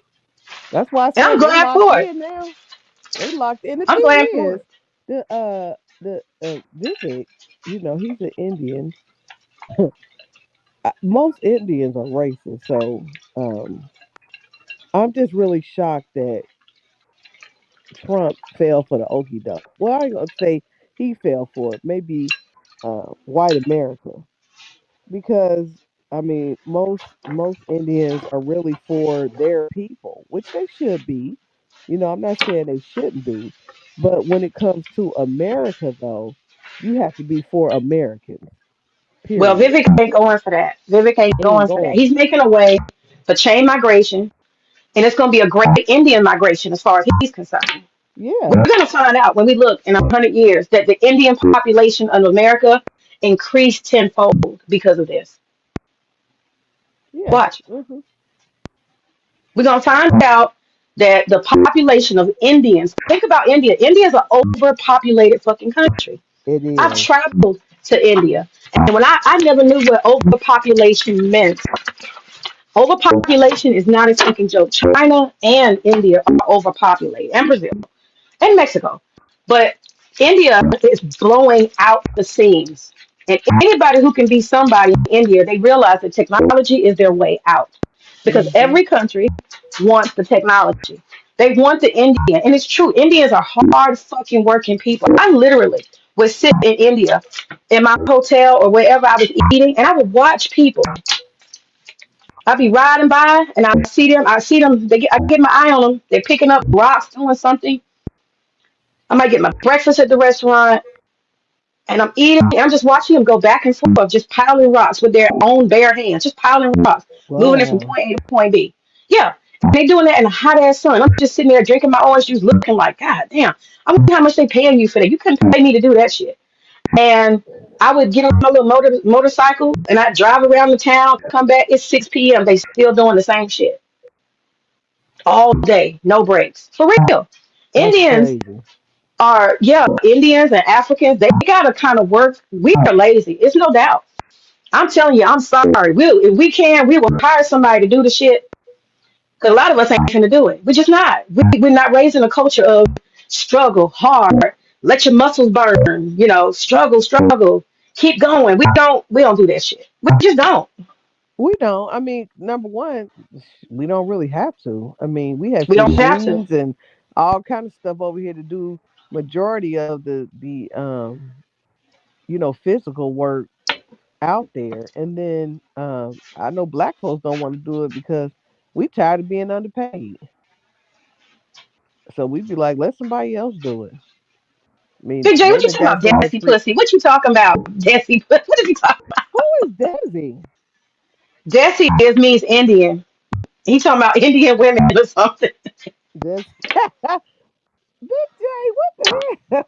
That's why I and say I'm they glad locked for it. in now. They locked in. The I'm thing glad for is, it. the Vivek, he's an Indian. Most Indians are racist, so I'm just really shocked that Trump fell for the okie doke. Well, I ain't gonna say he fell for it. Maybe white America, because I mean, most Indians are really for their people, which they should be. I'm not saying they shouldn't be, but when it comes to America, though, you have to be for Americans. Well, Period. Vivek ain't going for that. Vivek ain't Ain't going for that. going. He's making a way for chain migration, and it's going to be a great Indian migration as far as he's concerned. We're Yeah, going to find out when we look in 100 years that the Indian population of America increased tenfold because of this. yeah. Watch. Hmm. We're going to find out that the population of Indians, think about India. India is an overpopulated fucking country. It I've is. traveled to India, and when I never knew what overpopulation meant. Overpopulation is not a fucking joke. China and India are overpopulated, and Brazil and Mexico. But India is blowing out the seams. And anybody who can be somebody in India, they realize that technology is their way out. Because Mm-hmm. every country wants the technology. They want the Indian. And it's true, Indians are hard fucking working people. I literally would sit in India in my hotel or wherever I was eating, and I would watch people. I'd be riding by and I see them, I get my eye on them. They're picking up rocks, doing something. I might get my breakfast at the restaurant and I'm eating. And I'm just watching them go back and forth, just piling rocks with their own bare hands, just piling rocks, moving it from Wow. point A to point B. Yeah, and they doing that in the hot ass sun. I'm just sitting there drinking my orange juice, looking like, God damn, I wonder how much they paying you for that. You couldn't pay me to do that shit. And I would get on my little motorcycle and I'd drive around the town, come back. It's 6 p.m. They still doing the same shit all day, no breaks. For real. That's Indians crazy. are, yeah, Indians and Africans, they gotta kind of work. We are lazy. It's no doubt. I'm telling you, I'm sorry. If we can, we will hire somebody to do the shit. Because a lot of us ain't finna do it. We're just not. We're not raised in a culture of struggle, hard, let your muscles burn, struggle, struggle, keep going. We don't do that shit. We just don't. We don't. I mean, number one, we don't really have to. I mean, we have We don't have to. machines and all kind of stuff over here to do majority of the physical work out there. And then I know black folks don't want to do it because we tired of being underpaid. So we'd be like, let somebody else do it. I mean, Big J, they what you done talking got about? so much Desi free. pussy. What you talking about? Desi pussy. What is he talking about? Who is Desi? Desi is means Indian. He talking about Indian women or something. Desi. Big J, what the hell?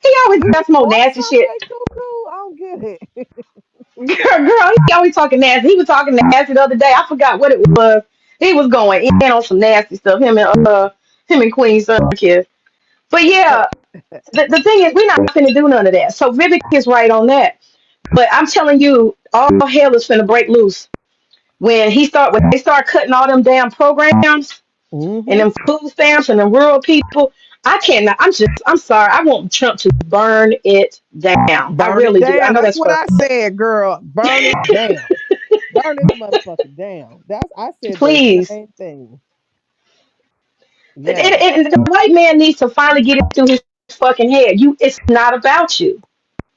He always Is got his some old voice nasty shit. Sunday Cuckoo? I don't get it. Girl, he always talking nasty. He was talking nasty the other day. I forgot what it was. He was going in on some nasty stuff. Him and Queen Sunkist. But yeah, the thing is, we're not finna do none of that. So Vivek is right on that. But I'm telling you, all hell is finna break loose when they start cutting all them damn programs and Hmm. them food stamps and them rural people. I cannot. I'm sorry. I want Trump to burn it down. I Burn it really do. I down. know That's that's what fucked I up. said, girl. Burn it down. Burn this motherfucker down. That's I said the Please. same thing. And, Yes. and the white man needs to finally get it through his fucking head. It's not about you.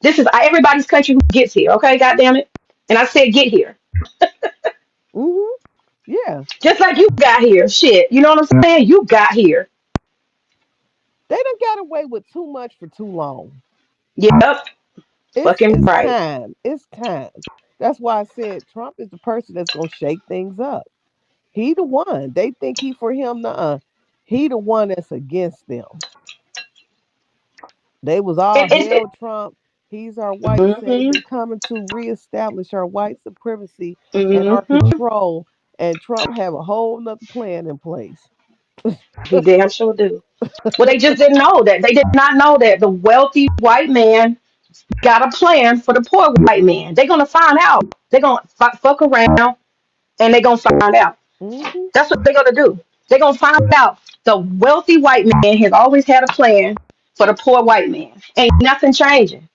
This is everybody's country who gets here. Okay, goddamn it. And I said get here, Hmm. Yeah. just like you got here. Shit, you know what I'm saying? You got here. They done got away with too much for too long. Yep, It's fucking it's right. time. It's time. That's why I said Trump is the person that's gonna shake things up. He the one. They think he for him. Nuh-uh. He the one that's against them. They was all It, hail Trump. He's our white mm-hmm, savior coming to reestablish our white supremacy and our mm-hmm. control. And Trump have a whole nother plan in place. He damn sure do. Well, they just didn't know that. They did not know that the wealthy white man got a plan for the poor white man. They're gonna find out. They're gonna fuck around and they're gonna find out. Hmm. That's what they're gonna do. They're gonna find out the wealthy white man has always had a plan for the poor white man. Ain't nothing changing.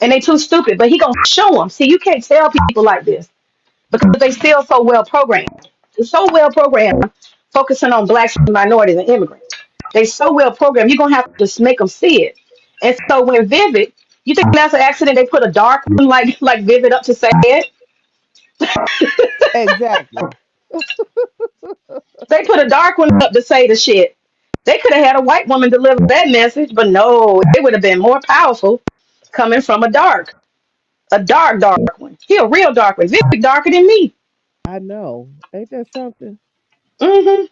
And they too stupid, but he gonna show them. See, you can't tell people like this because they still so well programmed. They're so well programmed, focusing on blacks and minorities and immigrants. They so well programmed. You're gonna have to just make them see it. And so when Vivid, you think that's an accident? They put a dark one like Vivid up to say it. Exactly. They put a dark one up to say the shit. They could have had a white woman deliver that message, but no, it would have been more powerful coming from a dark one. He a real dark one. Vivid darker than me. I know. Ain't that something? Hmm.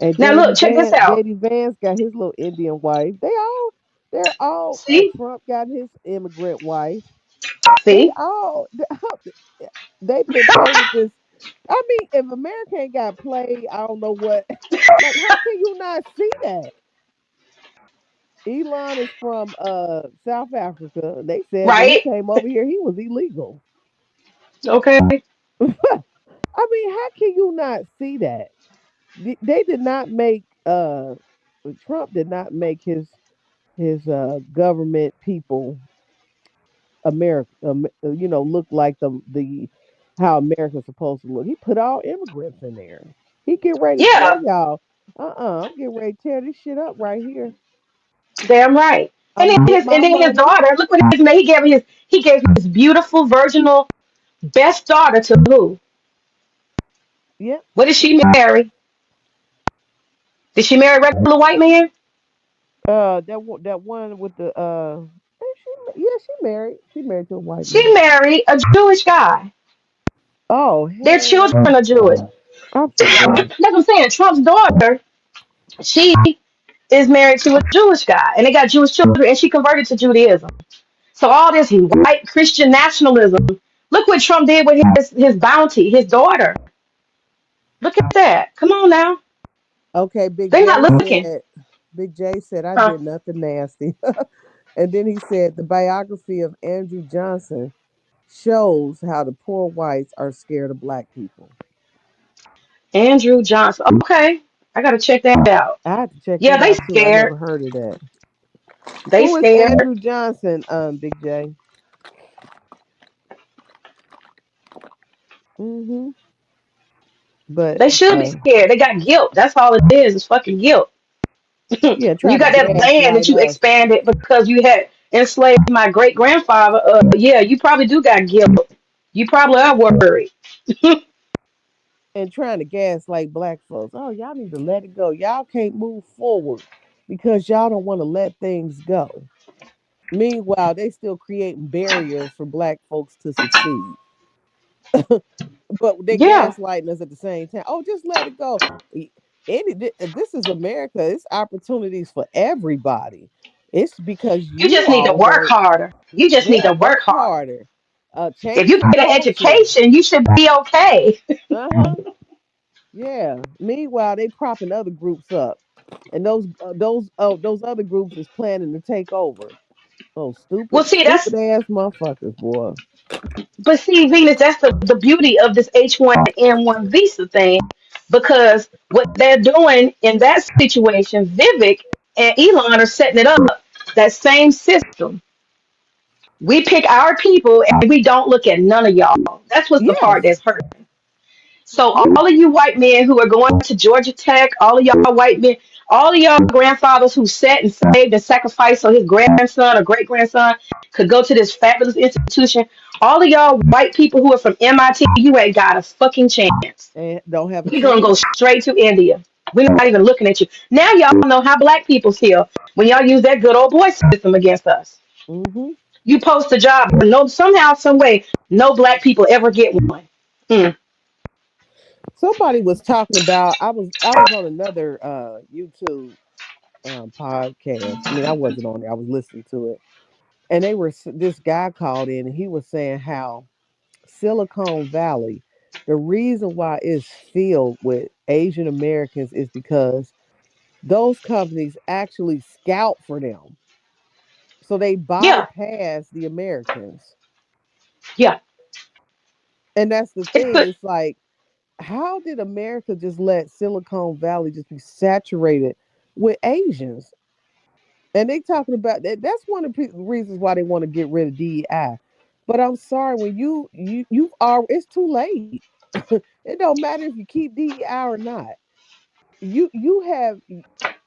And Now look, check this out. JD Vance got his little Indian wife. They're all. See, Trump got his immigrant wife. They see, all. They've been painted this. I mean, if America ain't got played, I don't know what. Like, how can you not see that? Elon is from South Africa. They said when he right? came over here, he was illegal. Okay. I mean, how can you not see that? They did not make Trump did not make his government people America, look like the how America's supposed to look. He put all immigrants in there. He get ready to Yeah, tell y'all, I'm getting ready to tear this shit up right here. damn right. I'm gonna get my And then his money. daughter, look what he made. He gave his beautiful virginal best daughter to who? Yep. What did she marry? Did she marry a regular white man? That one with the yeah, she married. She married to a white She man. married a Jewish guy. Oh Their children hell, are Jewish. I That's forgot. what I'm saying. Trump's daughter, she is married to a Jewish guy, and they got Jewish children, and she converted to Judaism. So all this white Christian nationalism. Look what Trump did with his bounty, his daughter. Look at that. Come on now. Okay, Big They're not J looking. said. Big J said I Huh? did nothing nasty, and then he said the biography of Andrew Johnson shows how the poor whites are scared of black people. Andrew Johnson. Okay, I gotta check that out. I had to check Yeah, that they out too. I scared. never heard of that. They Who is scared. Andrew Johnson? Big J. Mm-hmm. But They should be scared. They got guilt. That's all it is. It's fucking guilt. yeah, You trying to got that land that gaslight you us expanded because you had enslaved my great grandfather. Yeah, you probably do got guilt. You probably are worried. and trying to gaslight black folks. Oh, y'all need to let it go. Y'all can't move forward because y'all don't want to let things go. Meanwhile, they still creating barriers for black folks to succeed. But they Yeah, gaslighting us at the same time. Oh, just let it go. This is America. It's opportunities for everybody. It's because you you just need to all work don't. harder. You just need Yeah, to work work harder. harder. If Change you the get an culture. education, you should be okay. Uh huh. Yeah. Meanwhile, they propping other groups up, and those other groups is planning to take over. Oh, Well, stupid, see, stupid ass motherfuckers, boy. but see, Venus, that's the beauty of this H1N1 visa thing, because what they're doing in that situation, Vivek and Elon are setting it up, that same system. We pick our people and we don't look at none of y'all. That's what's the part Yes. that's hurt. So Yeah. all of you white men who are going to Georgia Tech, all of y'all white men, all of y'all grandfathers who sat and saved and sacrificed so his grandson or great grandson could go to this fabulous institution, all of y'all white people who are from MIT, you ain't got a fucking chance. And don't have a We're gonna go chance. straight to India. We're not even looking at you. Now y'all know how black people feel when y'all use that good old boy system against us. Hmm. You post a job, but no, somehow, some way, no black people ever get one. Mm. Somebody was talking about. I was on another YouTube podcast. I mean, I wasn't on it. I was listening to it, and this guy called in, and he was saying how Silicon Valley, the reason why it's filled with Asian Americans is because those companies actually scout for them. So they Yeah, bypass the Americans. yeah. And that's the It's thing. good. It's like, how did America just let Silicon Valley just be saturated with Asians? And they talking about that. That's one of the reasons why they want to get rid of DEI. But I'm sorry, when you are, it's too late. It don't matter if you keep DEI or not. You have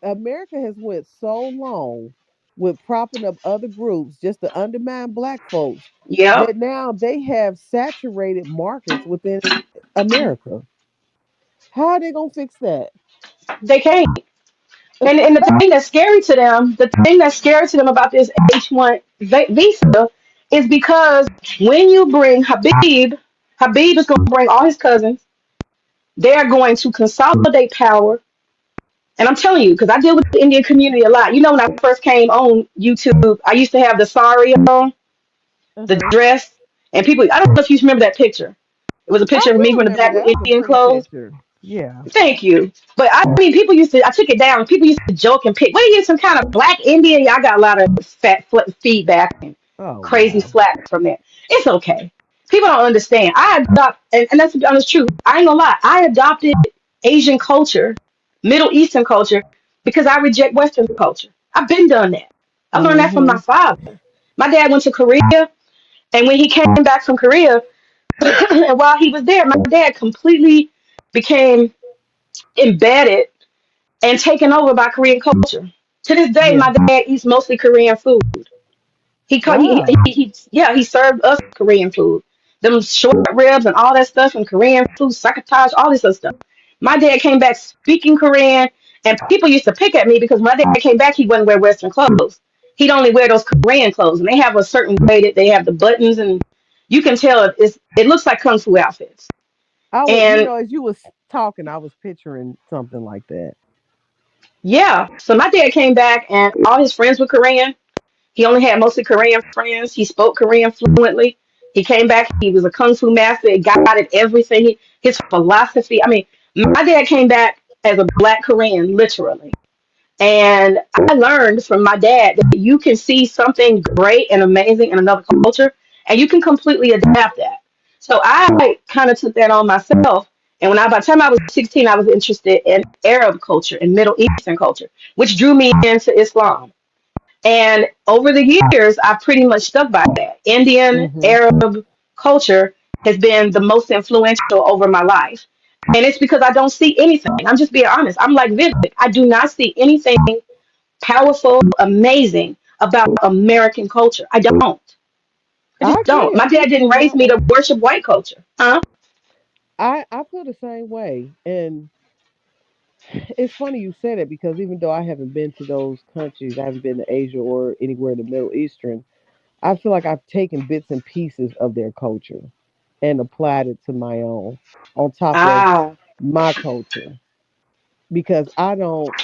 America has went so long with propping up other groups just to undermine black folks Yep, that now they have saturated markets within America. How are they gonna fix that? they can't. And the thing that's scary to them, the thing that's scary to them about this H1 visa is because when you bring Habib is going to bring all his cousins. They are going to consolidate power. And I'm telling you, because I deal with the Indian community a lot. You know, when I first came on YouTube, I used to have the sari on, the Uh-huh. dress, and people. I don't know if you remember that picture. It was a I picture of do me from the remember back that. with That was a Indian pretty clothes. picture. Yeah. Thank you. But I mean, people used to, I took it down. People used to joke and pick, what are you, some kind of black Indian? Y'all got a lot of feedback and Oh crazy wow. slack from that. It's okay. People don't understand. And that's the honest truth. I ain't gonna lie. I adopted Asian culture, Middle Eastern culture, because I reject Western culture. I've been done that. I learned that from my Mhm. father. My dad went to Korea, and when he came back from Korea, and while he was there, my dad completely became embedded and taken over by Korean culture. To this day, Yeah. my dad eats mostly Korean food. Ah. He served us Korean food. Them short ribs and all that stuff and Korean food, succotash, all this other stuff. My dad came back speaking Korean, and people used to pick at me because my dad came back, he wouldn't wear Western clothes. He'd only wear those Korean clothes, and they have a certain way that they have the buttons, and you can tell it looks like kung fu outfits. I was, And as you was talking, I was picturing something like that. yeah, so my dad came back, and all his friends were Korean. He only had mostly Korean friends. He spoke Korean fluently. He came back. He was a kung fu master. He got at everything. His philosophy. I mean, my dad came back as a black Korean, literally. And I learned from my dad that you can see something great and amazing in another culture, and you can completely adapt that. So I kind of took that on myself. And by the time I was 16, I was interested in Arab culture and Middle Eastern culture, which drew me into Islam. And over the years, I've pretty much stuck by that. Indian, Mhm. Arab culture has been the most influential over my life. And it's because I don't see anything. I'm just being honest. I'm like Vivek. I do not see anything powerful, amazing about American culture. I don't. I I just don't. agree. My I dad feel the didn't same raise me to way. worship white culture. Huh? I feel the same way, and it's funny you said it because even though I haven't been to those countries, I haven't been to Asia or anywhere in the Middle Eastern. I feel like I've taken bits and pieces of their culture and applied it to my own, on top of Ah, my culture, because I don't.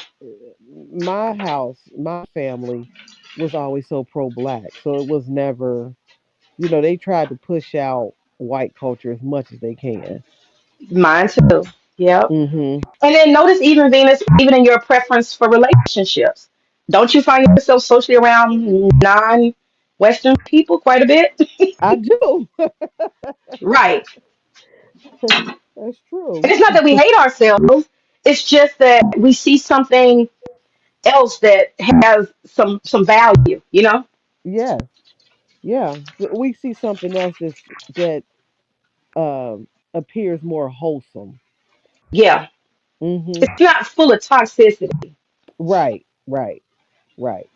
My house, my family was always so pro black, so it was never. They tried to push out white culture as much as they can. mine too. Yep. Hmm. And then notice even Venus, even in your preference for relationships, don't you find yourself socially around non-Western people quite a bit? I do. Right. That's And true. it's not that we hate ourselves. It's just that we see something else that has some value, you know? Yes. Yeah. We see something else that appears more wholesome. Yeah. Hmm. It's not full of toxicity. Right. Right. Right.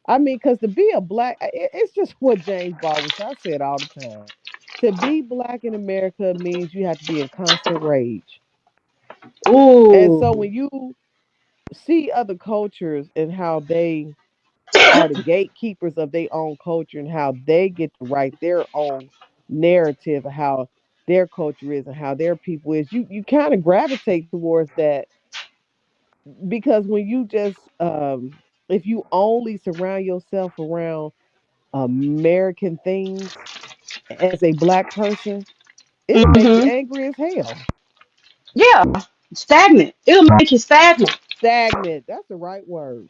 I mean, because to be a black, it's just what James Baldwin said. I say it all the time. To be black in America means you have to be in constant rage. And so Ooh. when you see other cultures and how they are the gatekeepers of their own culture and how they get to write their own narrative of how their culture is and how their people is, you kind of gravitate towards that, because when you just if you only surround yourself around American things as a black person, it'll make you Hmm. angry as hell. Yeah. Stagnant. It'll make you stagnant. Stagnant. That's the right word.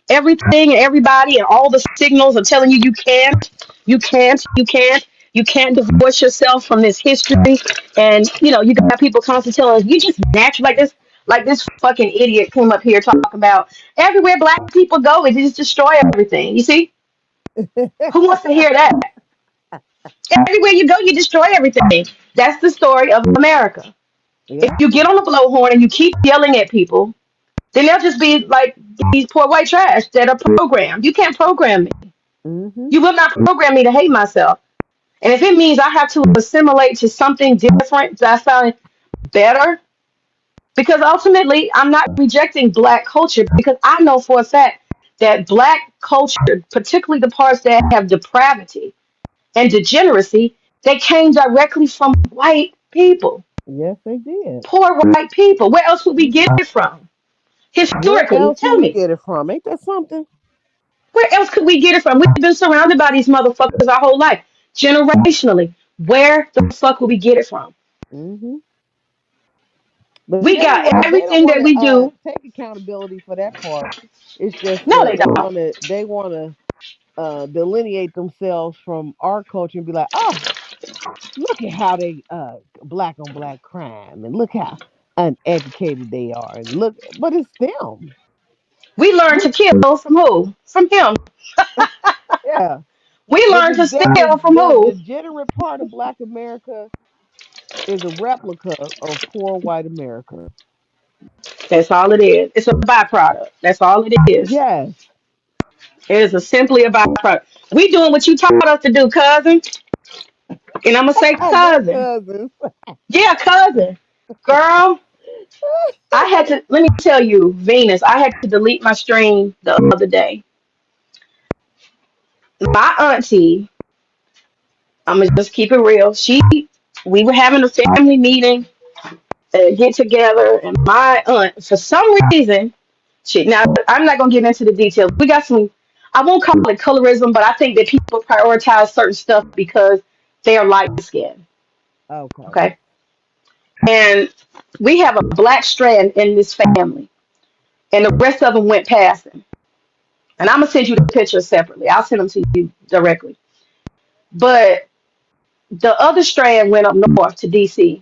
Everything and everybody and all the signals are telling you you can't divorce yourself from this history. And you got people constantly telling us you just natural like this fucking idiot came up here talking about everywhere black people go, it just destroy everything. You see? Who wants to hear that? Everywhere you go, you destroy everything. That's the story of America. If Yeah. you get on the blowhorn and you keep yelling at people, then they'll just be like these poor white trash that are programmed. You can't program me. Hmm. You will not program me to hate myself. And if it means I have to assimilate to something different that sounds better, because ultimately I'm not rejecting black culture because I know for a fact that black culture, particularly the parts that have depravity and degeneracy, they came directly from white people, Yes, they did. poor white people. Where else would we get it from? Where Historically, else would tell we me. get it from? Ain't that something? Where else could we get it from? We've been surrounded by these motherfuckers our whole life, generationally. Where the fuck would we get it from? Hmm. But We got anyway, they don't everything want that to we do. take accountability for that part. It's just No, they they don't. want to delineate themselves from our culture and be like, oh, look at how they black on black crime, and look how uneducated they are. And look, but it's them. We learned We, to kill from who? From him. yeah. We The, learned to steal from the who? degenerate part of Black America is a replica of poor white America. That's all it is. It's a byproduct. That's all it is. Yes. It is simply a byproduct. We doing what you taught us to do, cousin. And I'm gonna say Not cousin. cousins. Yeah, cousin. Girl, I had to let me tell you, Venus, I had to delete my stream the other day. My auntie, I'm gonna just keep it real. We were having a family meeting, get together, and my aunt, for some reason, now I'm not gonna get into the details. We got some, I won't call it colorism, but I think that people prioritize certain stuff because they are light skinned. Okay. Okay, and we have a black strand in this family, and the rest of them went past him. And I'm gonna send you the pictures separately. I'll send them to you directly. But the other strand went up north to DC.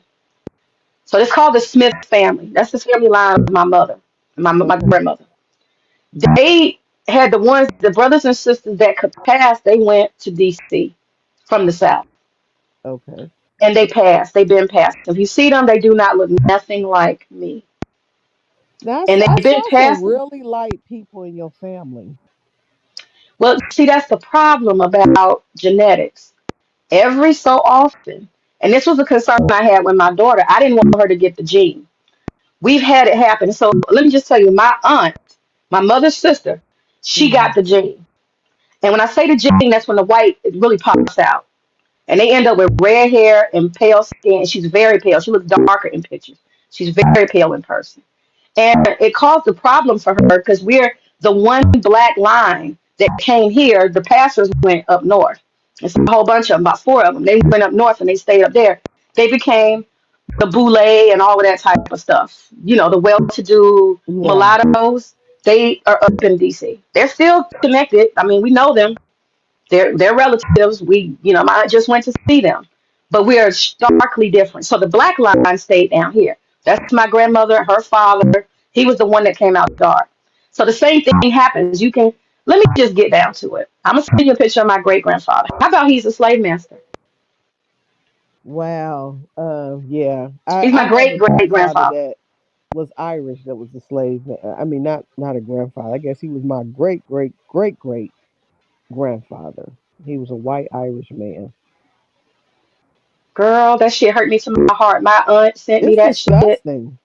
So it's called the Smith family. That's the family line of my mother, my Okay. grandmother. They had the brothers and sisters that could pass. They went to DC from the south, Okay. and they passed. They've been passed. If you see them, they do not look nothing like me, Now and I they've been saw some passing. really light people in your family. Well, see, that's the problem about genetics. Every so often, and this was a concern I had with my daughter. I didn't want her to get the gene. We've had it happen. So let me just tell you, my aunt, my mother's sister, she Hmm. got the gene. And when I say the gene, that's when the white it really pops out. And they end up with red hair and pale skin. She's very pale. She looks darker in pictures. She's very pale in person. And it caused a problem for her because we're the one black line that came here. The pastors went up north. It's a whole bunch of them, about four of them. They went up north and they stayed up there. They became the boule and all of that type of stuff. You know, the well-to-do Yeah. mulattoes. They are up in DC. They're still connected. I mean, we know them. They're relatives. I just went to see them, but we are starkly different. So the black line stayed down here. That's my grandmother, her father. He was the one that came out dark. So the same thing happens. You can let me just get down to it. I'm gonna send you a picture of my great grandfather. How about he's a slave master? Wow. Yeah. He's I my have a great great grandfather grandfather. that was Irish that was a slave. I mean, not a grandfather. I guess he was my great grandfather. He was a white Irish man. Girl, that shit hurt me to my heart. My aunt sent me It's that shit. disgusting.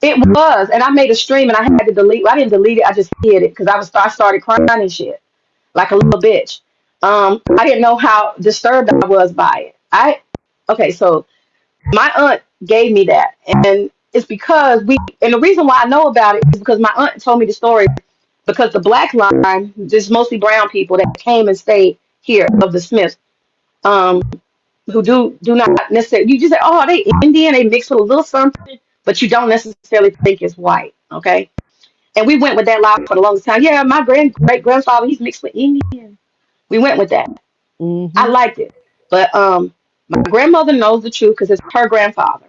It was, and I made a stream and I had to delete. Well, I didn't delete it. I just hid it because I started crying and shit like a little bitch. I didn't know how disturbed I was by it. Okay, so my aunt gave me that, and it's because and the reason why I know about it is because my aunt told me the story. Because the black line, there's mostly brown people that came and stayed here of the Smiths, um, who do not necessarily. You just say, oh, they Indian, they mix with a little something, but you don't necessarily think it's white. Okay, and we went with that lie for the longest time. Yeah, my great grandfather, he's mixed with Indian. We went with that. I Hmm. liked it. But my grandmother knows the truth because it's her grandfather.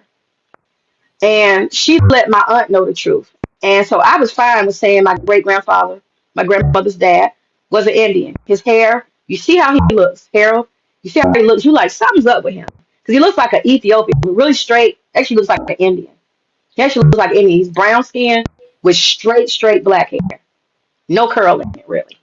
And she let my aunt know the truth. And so I was fine with saying my great grandfather, my grandmother's dad, was an Indian. His hair, you see how he looks, Harold? You see how he looks? You like, something's up with him. Because he looks like an Ethiopian, really straight. Actually looks like an Indian. He actually looks like an Indian. He's brown skin with straight black hair. No curl in it, really.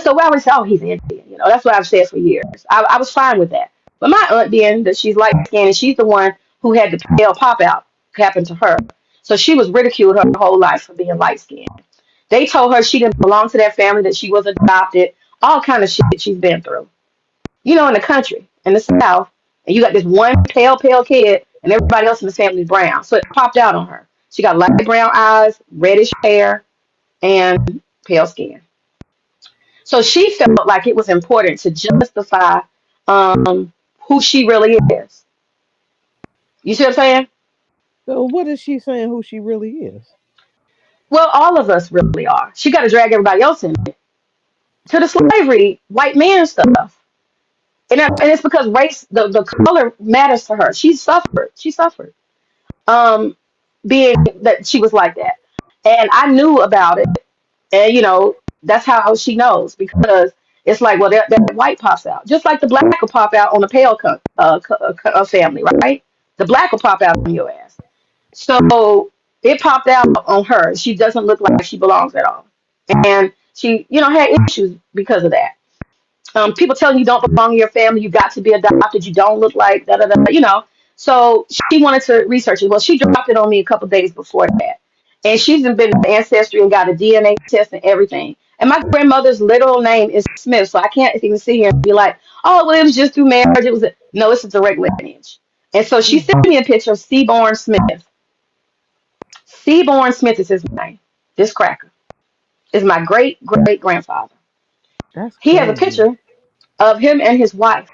So I would say, oh, he's Indian. That's what I've said for years. I was fine with that. But my aunt, being that she's light skinned, and she's the one who had the pale pop out happen to her. So she was ridiculed her whole life for being light skinned. They told her she didn't belong to that family, that she was adopted, all kind of shit she's been through. In the country, in the South, and you got this one pale kid, and everybody else in the family is brown. So it popped out on her. She got light brown eyes, reddish hair, and pale skin. So she felt like it was important to justify who she really is. You see what I'm saying? So what is she saying who she really is? Well, all of us really are. She got to drag everybody else in it to the slavery, white man stuff. And it's because race, the color matters to her. She suffered. She suffered. um, being that she was like that. And I knew about it. And, that's how she knows because it's like, well, that white pops out. Just like the black will pop out on a pale family, right? The black will pop out on your ass. So it popped out on her. She doesn't look like she belongs at all. And she, had issues because of that. People telling you don't belong in your family, you got to be adopted, you don't look like da da da. So she wanted to research it. Well, she dropped it on me a couple days before that, and she's been to Ancestry and got a DNA test and everything. And my grandmother's literal name is Smith, so I can't even sit here and be like, oh, well, it was just through marriage. No, it's a direct lineage. And so she sent me a picture of Seaborn Smith. Seaborn Smith is his name. This cracker is my great great grandfather. That's He has a crazy. picture of him and his wife.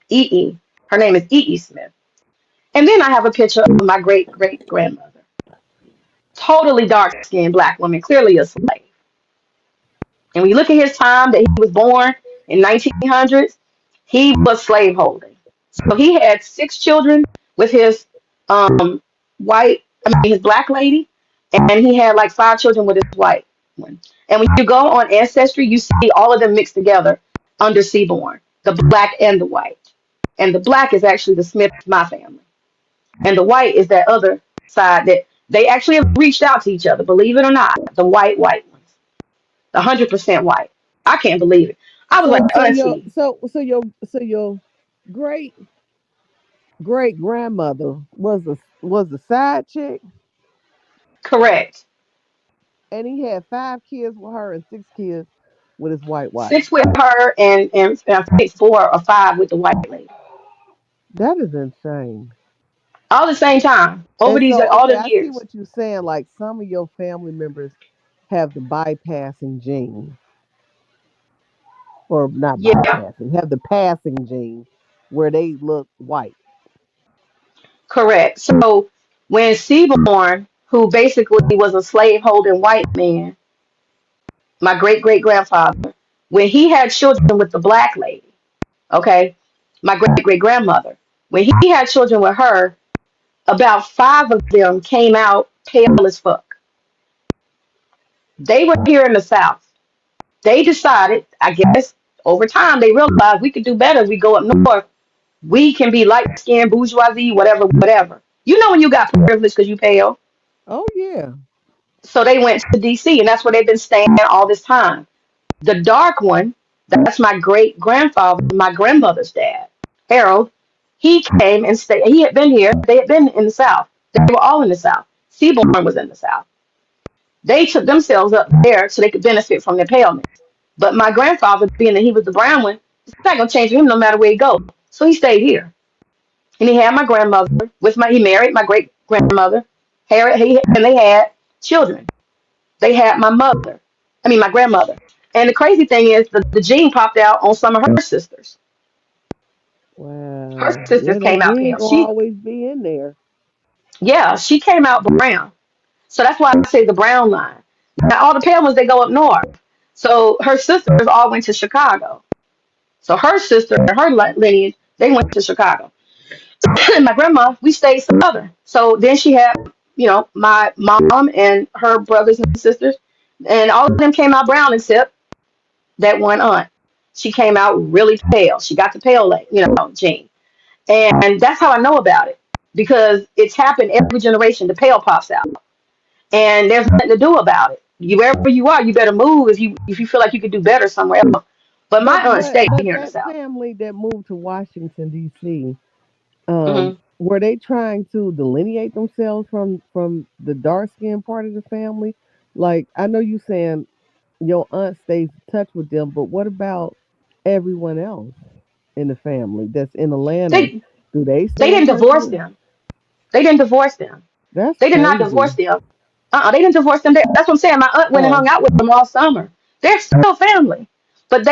E. Her name is E. Smith. And then I have a picture of my great great grandmother. Totally dark skinned black woman, clearly a slave. And when you look at his time that he was born in 1900s, he was slaveholding. So he had 6 children with his his black lady, and he had like 5 children with his white one. And when you go on Ancestry, you see all of them mixed together under Seaborn, the black and the white. And the black is actually the Smith, my family. And the white is that other side that they actually have reached out to each other, believe it or not. The white ones, the 100% white. I can't believe it. I was like, Auntie, So your great great grandmother was a side chick, correct. and he had 5 kids with her and 6 kids with his white wife. 6 with her and I think 4 or 5 with the white lady. That is insane. All the same time over And these so, all okay, them I see years. what you're saying. Like some of your family members have the bypassing gene, or not Yeah, bypassing, have the passing gene where they look white. correct. So when Seaborn, who basically was a slave holding white man, my great great grandfather, when he had children with the black lady, okay, my great great grandmother, when he had children with her, about 5 of them came out pale as fuck. They were here in the South. They decided, I guess, over time, they realized we could do better if we go up north. We can be light skinned, bourgeoisie, whatever, whatever. You know when you got privilege because you pale. Oh yeah. So they went to DC, and that's where they've been staying all this time. The dark one, that's my great grandfather, my grandmother's dad, Harold. He came and stayed. He had been here. They had been in the South. They were all in the South. Seaborn was in the South. They took themselves up there so they could benefit from their paleness. But my grandfather, being that he was the brown one, it's not gonna change him no matter where he goes. So he stayed here, and he had my grandmother with my. He married my great grandmother, Harriet. And they had children. They had my mother. I mean my grandmother. And the crazy thing is, the gene popped out on some of her sisters. Her Wow. sisters Yeah, that came out gene pale. gonna always be in there. Yeah, she came out brown. So that's why I say the brown line. Now all the pale ones they go up north. So her sisters all went to Chicago. So her sister and her lineage, they went to Chicago. And my grandma, we stayed Southern. So then she had, my mom and her brothers and sisters, and all of them came out brown except that one aunt. She came out really pale. She got the pale, gene. And that's how I know about it because it's happened every generation. The pale pops out, and there's nothing to do about it. You wherever you are, you better move if you feel like you could do better somewhere else. But my But aunt but stayed but here in the that South. family that moved to Washington D.C. Hmm. Were they trying to delineate themselves from the dark skinned part of the family? Like I know you saying your aunt stays in touch with them, but what about everyone else in the family that's in Atlanta? They Do they they stay in didn't touch divorce with? them. They didn't divorce them. That's They did not divorce crazy. them. They didn't divorce them. That's what I'm saying. My aunt went and Oh, hung out with them all summer. They're still family, but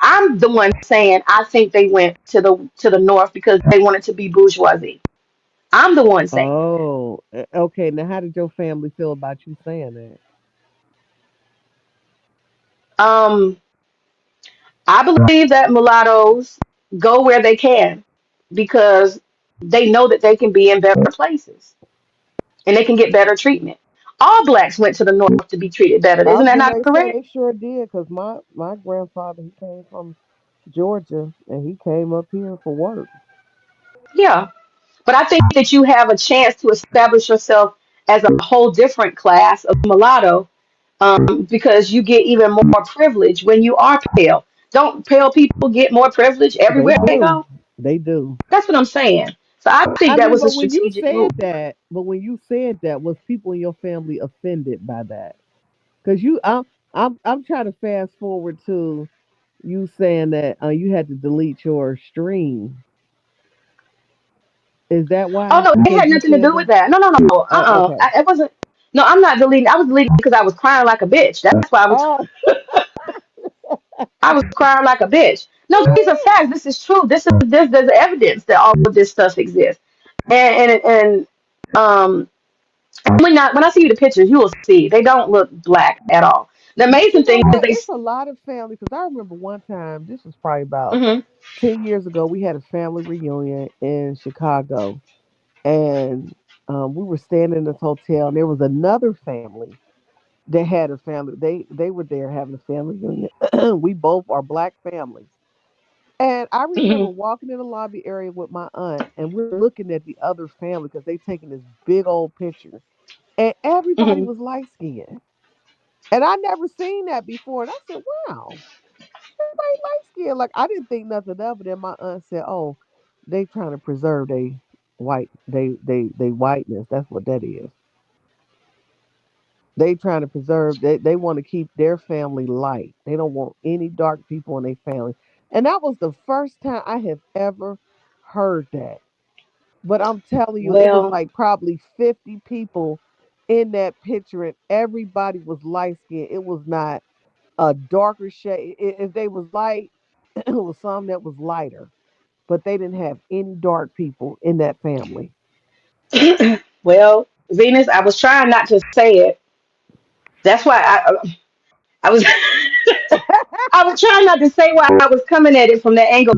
I'm the one saying I think they went to the north because they wanted to be bourgeoisie. I'm the one saying that. okay. Now, how did your family feel about you saying that? Um, I believe that mulattoes go where they can because they know that they can be in better places. and they can get better treatment. All blacks went to the north to be treated better. I Isn't was that getting not ready to say correct? they sure did, cause my grandfather, he came from Georgia and he came up here for work. Yeah. But I think that you have a chance to establish yourself as a whole different class of mulatto, because you get even more privilege when you are pale. Don't pale people get more privilege They everywhere they do, go? they do. That's what I'm saying. So I think I that mean, was a but when you strategic move. said that, was people in your family offended by that? Cause I'm trying to fast forward to you saying that you had to delete your stream. Is that Oh why? no, it Because had you nothing to said do with that? that. No, no, no. Oh, okay. It wasn't. No, I'm not deleting. I was deleting because I was crying like a bitch. That's why Oh, I was crying like a bitch. No, these are facts. This is true. There's evidence that all of this stuff exists. And um when I see you the pictures, you will see they don't look black at all. The but amazing you know thing is what? they. It's a lot of family. Because I remember one time, this was probably about Mhm, 10 years ago. We had a family reunion in Chicago, and we were staying in this hotel, and there was another family that had a family. They were there having a family reunion. We both are black families. And I remember mhm, walking in the lobby area with my aunt, and we're looking at the other family because they taking this big old picture, and everybody mhm. was light skinned, and I never seen that before. And I said, "Wow, everybody light skinned." Like I didn't think nothing of it. And my aunt said, "Oh, they trying to preserve they whiteness. That's what that is. They trying to preserve. They want to keep their family light. They don't want any dark people in their family." And that was the first time I have ever heard that. But I'm telling you, it was Well, like probably 50 people in that picture, and everybody was light skinned. It was not a darker shade. If they was light, it was some that was lighter, but they didn't have any dark people in that family. well, Venus, I was trying not to say it. That's why I was I was trying not to say why I was coming at it from that angle.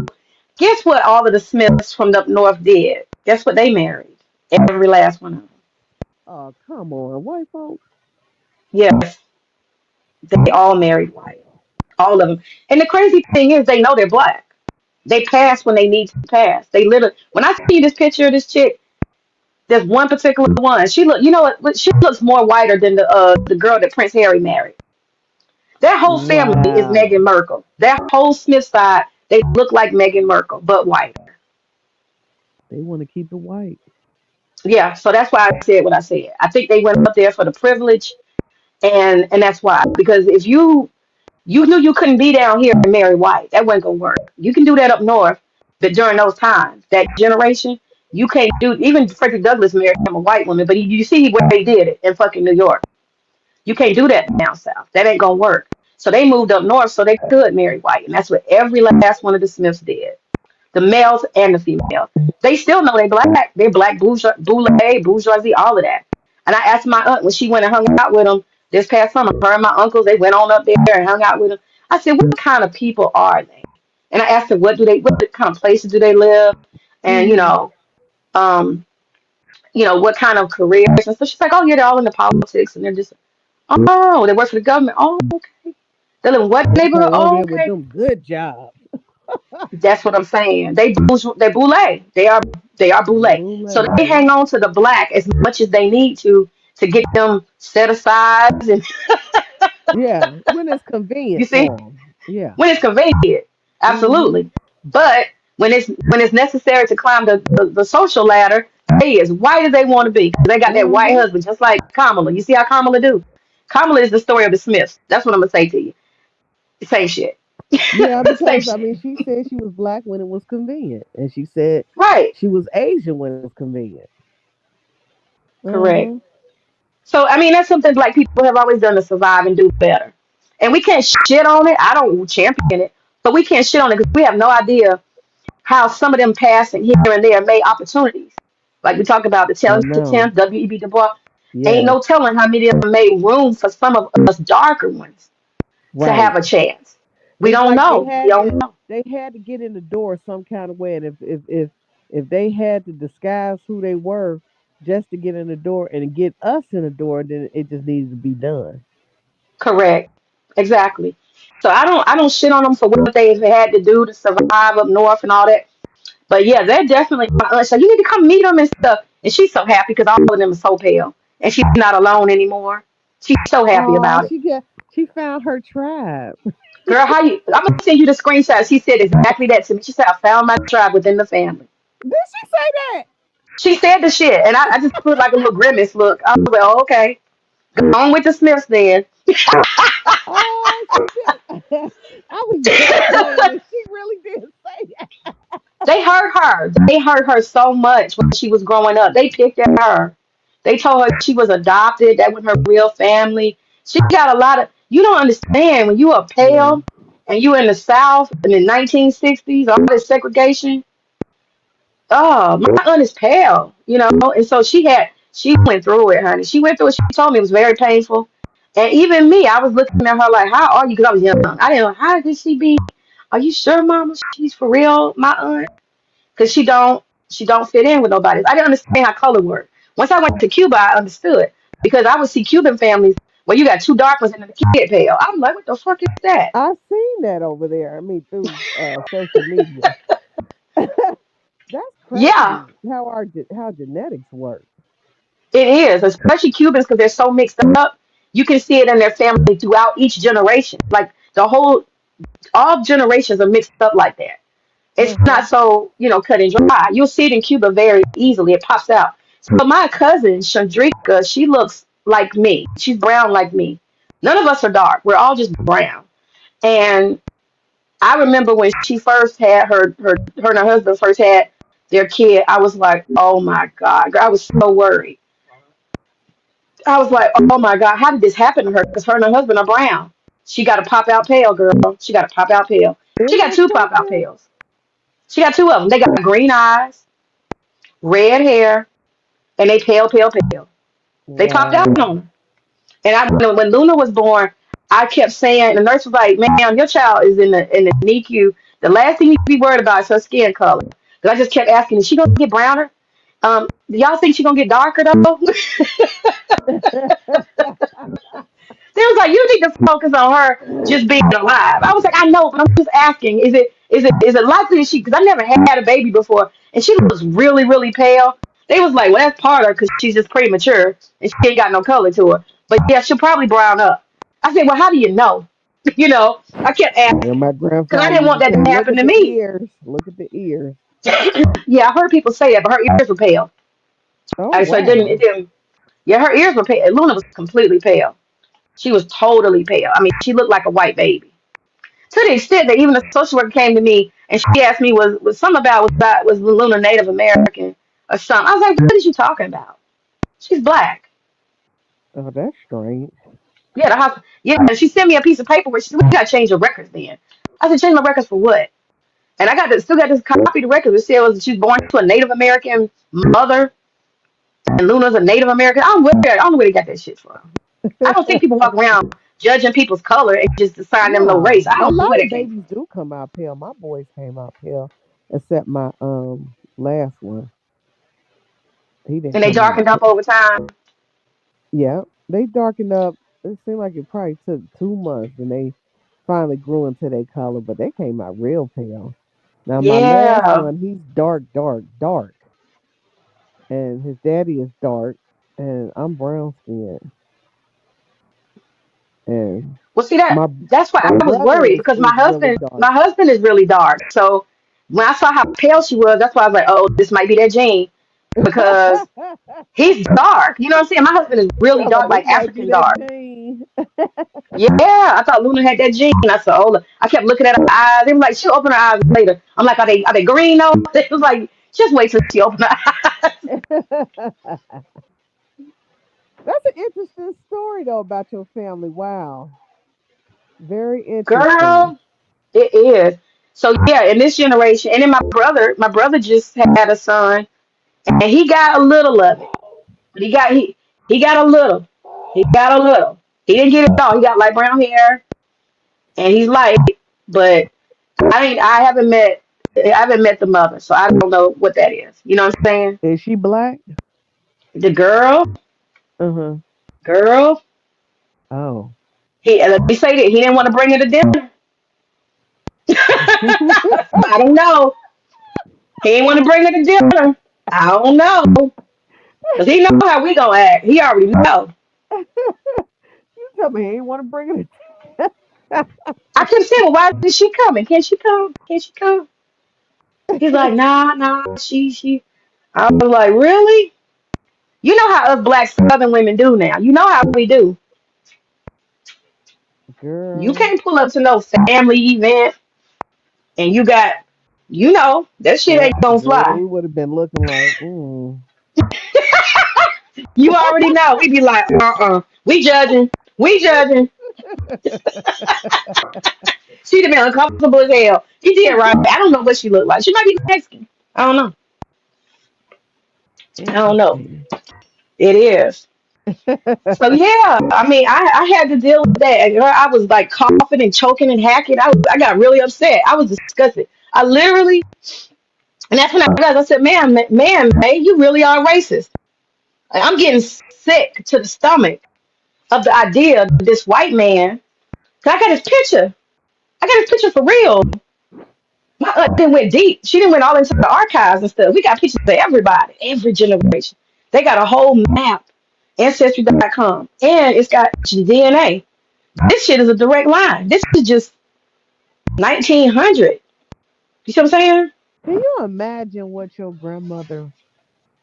Guess what? All of the Smiths from the up north did. Guess what they married? Every last one of them. Oh, come on, white folks. Yes, they all married white. All of them. And the crazy thing is, they know they're black. They pass when they need to pass. They literally. When I see this picture of this chick, there's one particular one. She look. You know what? She looks more whiter than the girl that Prince Harry married. Their whole family is Meghan Wow, Merkel. Their whole Smith side, they look like Meghan Merkel, but whiter. they want to keep it white. Yeah, so that's why I said what I said. I think they went up there for the privilege, and that's why. Because if you knew you couldn't be down here and marry white, that wasn't gonna work. You can do that up north, but during those times, that generation, you can't do. Even Frederick Douglass married him a white woman, but you see where he did it in fucking New York. You can't do that down south. That ain't gonna work. So they moved up north so they could marry white, and that's what every last one of the Smiths did. The males and the females. They still know they black. They're black bourgeoisie, all of that. And I asked my aunt when she went and hung out with them this past summer. Her and my uncles, they went on up there and hung out with them. I said, "What kind of people are they?" And I asked her, what kind of places do they live?" And Hmm. um, what kind of careers and so she's like, "Oh yeah, they're all into politics and they're just oh, they work for the government. Oh, okay. They live in what They neighborhood? probably over Oh, there with okay. them good jobs. That's what I'm saying. They boule. They are boule. So Boule, they yeah. hang on to the black as much as they need to get them set aside. And Yeah, when it's you convenient see, for them. Yeah. when it's convenient, Hmm. absolutely. But when it's necessary to climb the social ladder, they as white as they want to be. 'Cause they got that white Hmm. husband, just like Kamala. You see how Kamala do? Kamala is the story of the Smiths. That's what I'm gonna say to you. Same shit. Yeah, Same because I shit. mean, she said she was black when it was convenient, and she said Right. she was Asian when it was convenient. Correct. Hmm. So I mean, that's something black people have always done to survive and do better. And we can't shit on it. I don't champion it, but we can't shit on it because we have no idea how some of them passing here and there made opportunities. Like we talked about the I talented know. 10th, W.E.B. Du Bois. Ain't Yes. no telling how many of them made room for some of us darker ones to Right. have a chance. We It's don't like know. We don't know. they had to get in the door some kind of way, and if they had to disguise who they were, just to get in the door and get us in the door, then it just needs to be done. Correct. Exactly. So I don't shit on them for what they've had to do to survive up north and all that. But yeah, they're definitely my aunt. So you need to come meet them and stuff. And she's so happy because all of them are so pale, and she's not alone anymore. She's so happy Oh, about it. she found her tribe. Girl, how you? I'm gonna send you the screenshot. She said exactly that to me. She said I found my tribe within the family. Did she say that? She said the shit, and I just put like a little grimace look. I was like, oh, okay, go on with the Smiths then. Oh, she did. I was just saying that she really did say that. They hurt her. They hurt her so much when she was growing up. They picked at her. They told her she was adopted. That was her real family. She got a lot of. You don't understand when you are Yeah. pale and you in the South in the 1960s, all this segregation. Oh, my aunt is pale, and so she went through it, honey. She went through it. She told me it was very painful. And even me, I was looking at her like, how are you? Because I was young. I didn't know, how could she be? Are you sure, Mama? She's for real, my aunt? Because she don't fit in with nobody. I didn't understand how color worked. Once I went to Cuba, I understood because I would see Cuban families where you got two dark ones and the kid pale. I'm like, what the fuck is that? I seen that over there. I mean, through social media. That's Yeah, crazy how genetics work. it is, especially Cubans because they're so mixed up. You can see it in their family throughout each generation. Like all generations are mixed up like that. It's Uh-huh. not so cut and dry. You'll see it in Cuba very easily. It pops out. So my cousin Chandrika, she looks like me. She's brown like me. None of us are dark. We're all just brown. And I remember when she first had her and her husband first had their kid. I was like, oh my god, girl, I was so worried. I was like, oh my god, how did this happen to her? Because her and her husband are brown. She got a pop out pale, girl. She got a pop out pale. She Isn't got that two pop out something? pales. She got two of them. They got green eyes, red hair, and they pale, pale, pale. They popped out Wow. on her. And when Luna was born, I kept saying, the nurse was like, "Ma'am, your child is in the NICU. The last thing you be worried about is her skin color." Because I just kept asking, "Is she gonna get browner? Do y'all think she gonna get darker though?" They was like, "You need to focus on her just being alive." I was like, "I know, but I'm just asking. Is it likely that she? Because I never had a baby before, and she looks really, really pale." They was like, "Well, that's part of her because she's just premature and she ain't got no color to her. But yeah, she'll probably brown up." I said, "Well, how do you know?" I kept Yeah, asking my because I grandfather didn't used want to that to say, "Look happen at to the me. ears. Look at the ears." Yeah, I heard people say that, but her ears were pale. Oh So it didn't. It wow. didn't. Yeah, her ears were pale. Luna was completely pale. She was totally pale. I mean, she looked like a white baby. To the extent that even the social worker came to me and she asked me was something about was Luna Native American or something. I was like, what is you talking about? She's black. Oh, that's strange. Yeah, the hospital. Yeah, and she sent me a piece of paper where she said, we gotta change your records then. I said, change my records for what? And I still got this copy of the records. It said she was born to a Native American mother and Luna's a Native American. I don't know where they got that shit from. I don't think people walk around judging people's color and just assign them no race. No, I a don't know lot where of that came from. babies do come out pale. My boys came out pale, except my last one. He didn't And they come out. darkened up over time. Yeah, they darkened up. It seemed like it probably took 2 months, and they finally grew into their color. But they came out real pale. Now my last Yeah. one, he's dark, dark, dark, and his daddy is dark, and I'm brown skinned, and Well, see that my that's why my I was brother worried is because my is really husband dark. my husband is really dark. So when I saw how pale she was, that's why I was like, oh, this might be that gene because he's dark. You know what I'm saying? My husband is really Talking about dark, this like might be African that dark. gene. Yeah, I thought Luna had that gene. I said, oh, look. I kept looking at her eyes. They were like, she'll open her eyes later. I'm like, are they green though? It was like, just wait till she open her eyes. That's an interesting story though about your family. Wow, very interesting. Girl, it is. So yeah, in this generation, and then my brother just had a son, and he got a little of it. But he got a little. He got a little. He didn't get it all. He got light brown hair and he's light, but I haven't met the mother, so I don't know what that is. You know what I'm saying? Is she black? The Uh-huh. girl, Oh. let me say that he didn't want to bring her to dinner. I don't know. He didn't want to bring her to dinner. I don't know. Because he know how we gonna act. He already know. You tell me he ain't want to bring it. I couldn't say, well, why is she coming? Can she come? Can she come? He's like, nah, she. I was like, really? You know how us black southern women do now. You know how we do. You Girl, can't pull up to no family event and you got, that shit girl, ain't gonna girl, fly. we would have been looking like, You already know. We be like, we judging. We judging. She'd have been uncomfortable as hell. He did right. I don't know what she looked like. She might be Mexican. I don't know. I don't know. interesting. It is. So yeah, I mean, I had to deal with that. Girl, I was like coughing and choking and hacking. I got really upset. I was disgusted. I literally, and that's when I realized. I said, man, you really are racist. Like, I'm getting sick to the stomach of the idea that this white man. 'Cause I got his picture. I got his picture for real. My aunt then went deep. She didn't went all into the archives and stuff. We got pictures of everybody, every generation. They got a whole map, ancestry.com, and it's got DNA. This shit is a direct line. This is just 1900. You see what I'm saying? Can you imagine what your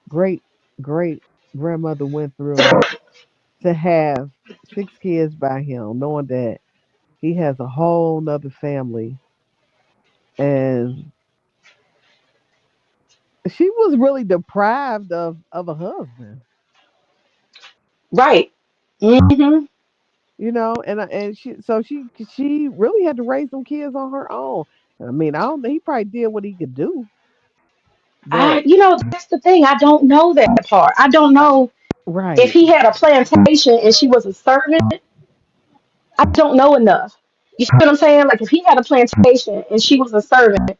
great great grandmother went through to have 6 kids by him, knowing that he has a whole nother family, and she was really deprived of a husband, Right. Hmm. and she really had to raise them kids on her own. I mean, I don't. He probably did what he could do, but That's the thing. I don't know that part. I don't uh, know if right, he had a plantation and she was a servant. I don't know enough. You see what I'm saying? Like if he had a plantation and she was a servant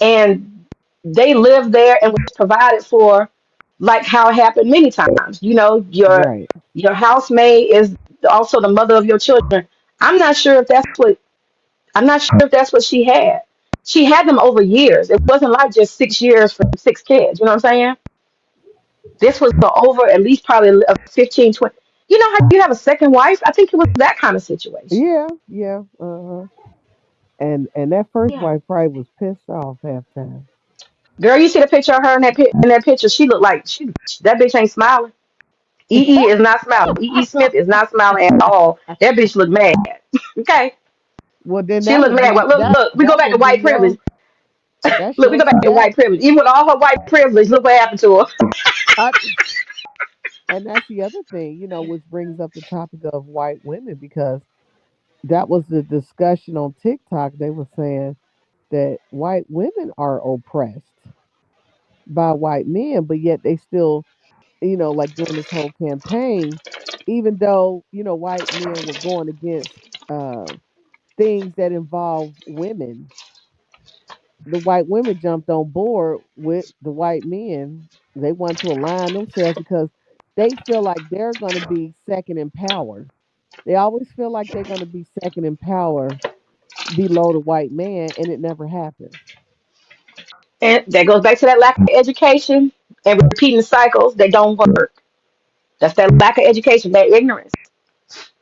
and they lived there and was provided for, like how it happened many times. right. Your housemaid is also the mother of your children. I'm not sure if that's what I'm not sure if that's what she had. She had them over years. It wasn't like just 6 years for 6 kids. You know what I'm saying? This was for over at least probably a 15, 20. You know how you have a second wife? I think it was that kind of situation. Yeah, yeah. Uh-huh. And that first Yeah. wife probably was pissed off half time. Girl, you see the picture of her in that picture? She looked like that bitch ain't smiling. EE is not smiling. EE Smith is not smiling at all. That bitch look mad. Okay, Well, then she that look would mad. be Well, look. We go that back to would be white privilege. that's Look, we your go back to that white privilege. Even with all her white privilege, look what happened to her. I, and that's the other thing, which brings up the topic of white women because that was the discussion on TikTok. They were saying that white women are oppressed by white men, but yet they still, like during this whole campaign, even though white men were going against uh, things that involve women, the white women jumped on board with the white men. They want to align themselves because they feel like they're going to be second in power. They always feel like they're going to be second in power below the white man, and it never happens. And that goes back to that lack of education and repeating cycles that don't work. That's that lack of education, that ignorance.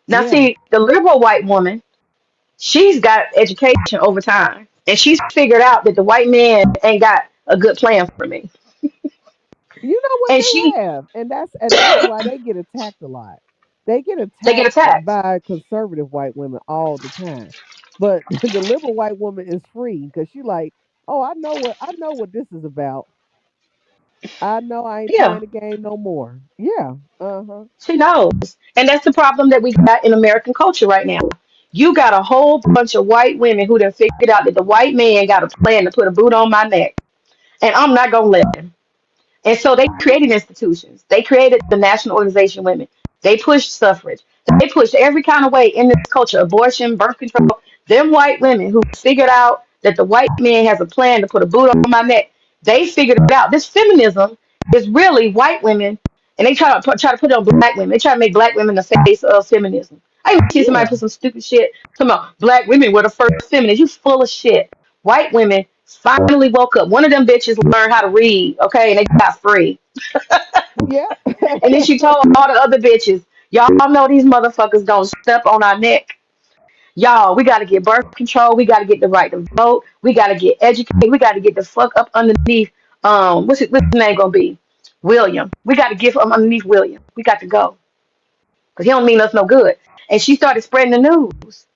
Now, Yeah. see, the liberal white woman, she's got education over time, and she's figured out that the white man ain't got a good plan for me. You know what And they have, and that's why they get attacked a lot. They get they get attacked attacked. by conservative white women all the time, but the liberal white woman is free because she like, oh, I know what this is about. I know I ain't Yeah, playing the game no more. Yeah. Uh huh. she knows. And that's the problem that we got in American culture right now. You got a whole bunch of white women who done figured out that the white man got a plan to put a boot on my neck, and I'm not gonna let him. And so they created institutions. They created the National Organization of Women. They pushed suffrage. They pushed every kind of way in this culture, abortion, birth control. Them white women who figured out that the white man has a plan to put a boot on my neck, they figured it out. This feminism is really white women and they try to put it on black women. They try to make black women the face of feminism. I even see somebody Yeah. put some stupid shit talking about black women were the first feminists. You full of shit. White women finally woke up. One of them bitches learned how to read, okay, and they got free. Yeah. And then she told all the other bitches, y'all know these motherfuckers gonna step on our neck. Y'all, we gotta get birth control. We gotta get the right to vote. We gotta get educated. We gotta get the fuck up underneath. What's his name gonna be? William. We gotta get from underneath William. We got to go because he don't mean us no good. And she started spreading the news.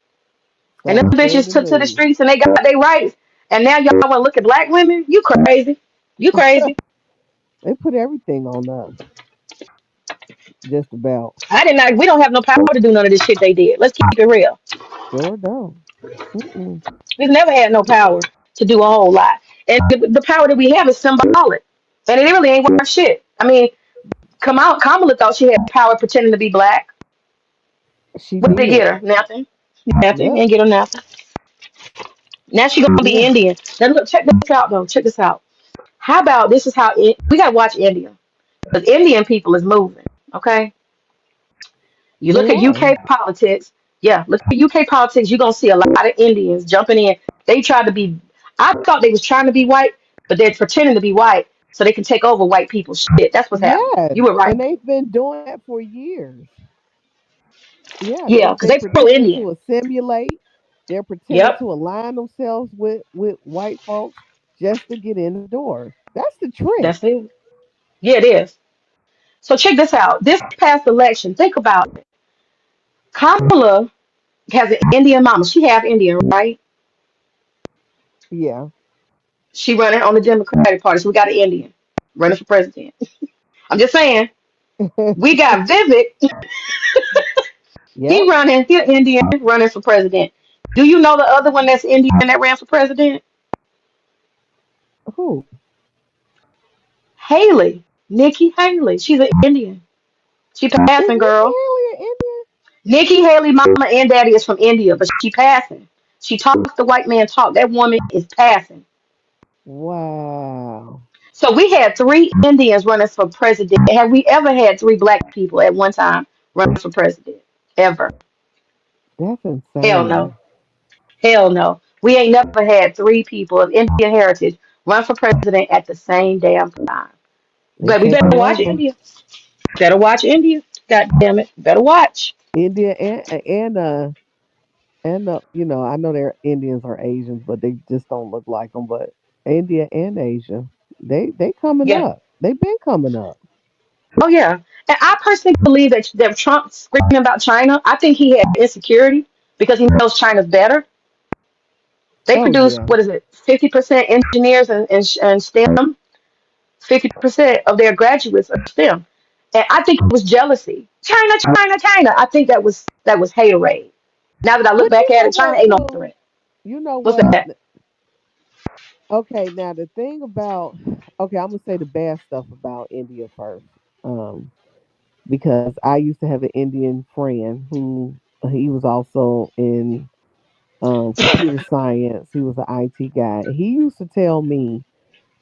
And them Started spreading bitches the took to the news. streets and they got their rights. And now y'all want to look at black women? You crazy? You crazy? They put everything on us, just about. I did not. We don't have no power to do none of this shit they did. Let's keep it real. Sure don't. Mm-mm. We've never had no power to do a whole lot. And the power that we have is symbolic. And it really ain't worth shit. I mean, Kamala thought she had power pretending to be black. She What did they did. get her? Nothing. Nothing. Yep. Ain't get her nothing. Now she gonna be Yeah. Indian. Now look, check this out though. Check this out. How about this is how we gotta watch India. Because Indian people is moving. Okay? You They look at are. UK politics. Yeah, look at UK politics. You're gonna see a lot of Indians jumping in. They tried to be. I thought they was trying to be white, but they're pretending to be white so they can take over white people's shit. That's what's happening. Yes. You were right. And they've been doing that for years. Yeah, Yeah, because they they pro pretending Indian. to assimilate. They're pretending Yep, to align themselves with white folks just to get in the door. That's the trick. that's it. Yeah, it is. So check this out. This past election, think about it. Kamala has an Indian mama. She half Indian, right? Yeah. She running on the Democratic Party, so we got an Indian running for president. I'm just saying. We got Vivek. Yep. He an Indian running for president. Do you know the other one that's Indian that ran for president? Who? Haley. Nikki Haley. She's an Indian. She Is passing, Nikki girl. Haley an Indian? Nikki Haley, mama and daddy is from India, but she passing. She talks the white man talk. That woman is passing. Wow. So we had three Indians running for president. Have we ever had three black people at one time running for president? Ever? That's Hell no. insane. Hell no. We ain't never had three people of Indian heritage run for president at the same damn time. They But we better taking watch over. India. Better watch India. God damn it. Better watch. India and I know they're Indians or Asians, but they just don't look like them. But India and Asia, they coming Yeah. up. They've been coming up. Oh yeah. And I personally believe that Trump screaming about China, I think he had insecurity because he knows China's better. They Oh produce yeah, what is it, 50% engineers and STEM. 50% of their graduates are STEM. And I think it was jealousy. China, China, China. I think that was haterade. Now that I look but back you at know it, China what ain't no too? threat. You know What's what? that? Okay, now the thing about okay, I'm gonna say the bad stuff about India first, because I used to have an Indian friend who he was also in computer science. He was an IT guy. He used to tell me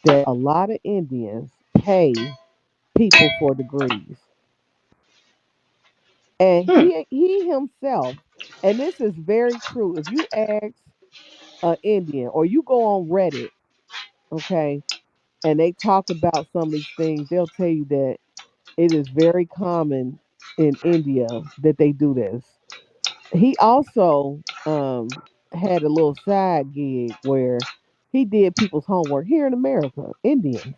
that a lot of Indians pay people for degrees. And Hmm. he himself, and this is very true. If you ask an Indian or you go on Reddit, okay, and they talk about some of these things, they'll tell you that it is very common in India that they do this. He also had a little side gig where he did people's homework here in America, Indians.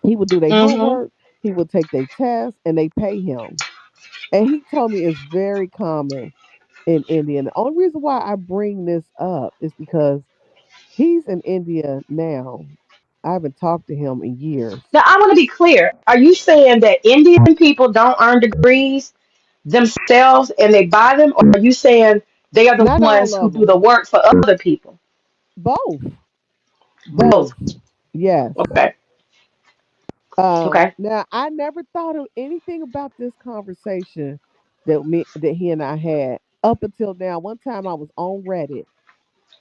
He would do their Mm-hmm. homework, he would take their tests, and they pay him. And he told me it's very common in India. And the only reason why I bring this up is because he's in India now. I haven't talked to him in years. Now I want to be clear. Are you saying that Indian people don't earn degrees themselves and they buy them, or are you saying they are the Not all ones who of do the them. work for other people? Both. Both. Both. Yes. Okay. Okay. Now I never thought of anything about this conversation that he and I had up until now. One time I was on Reddit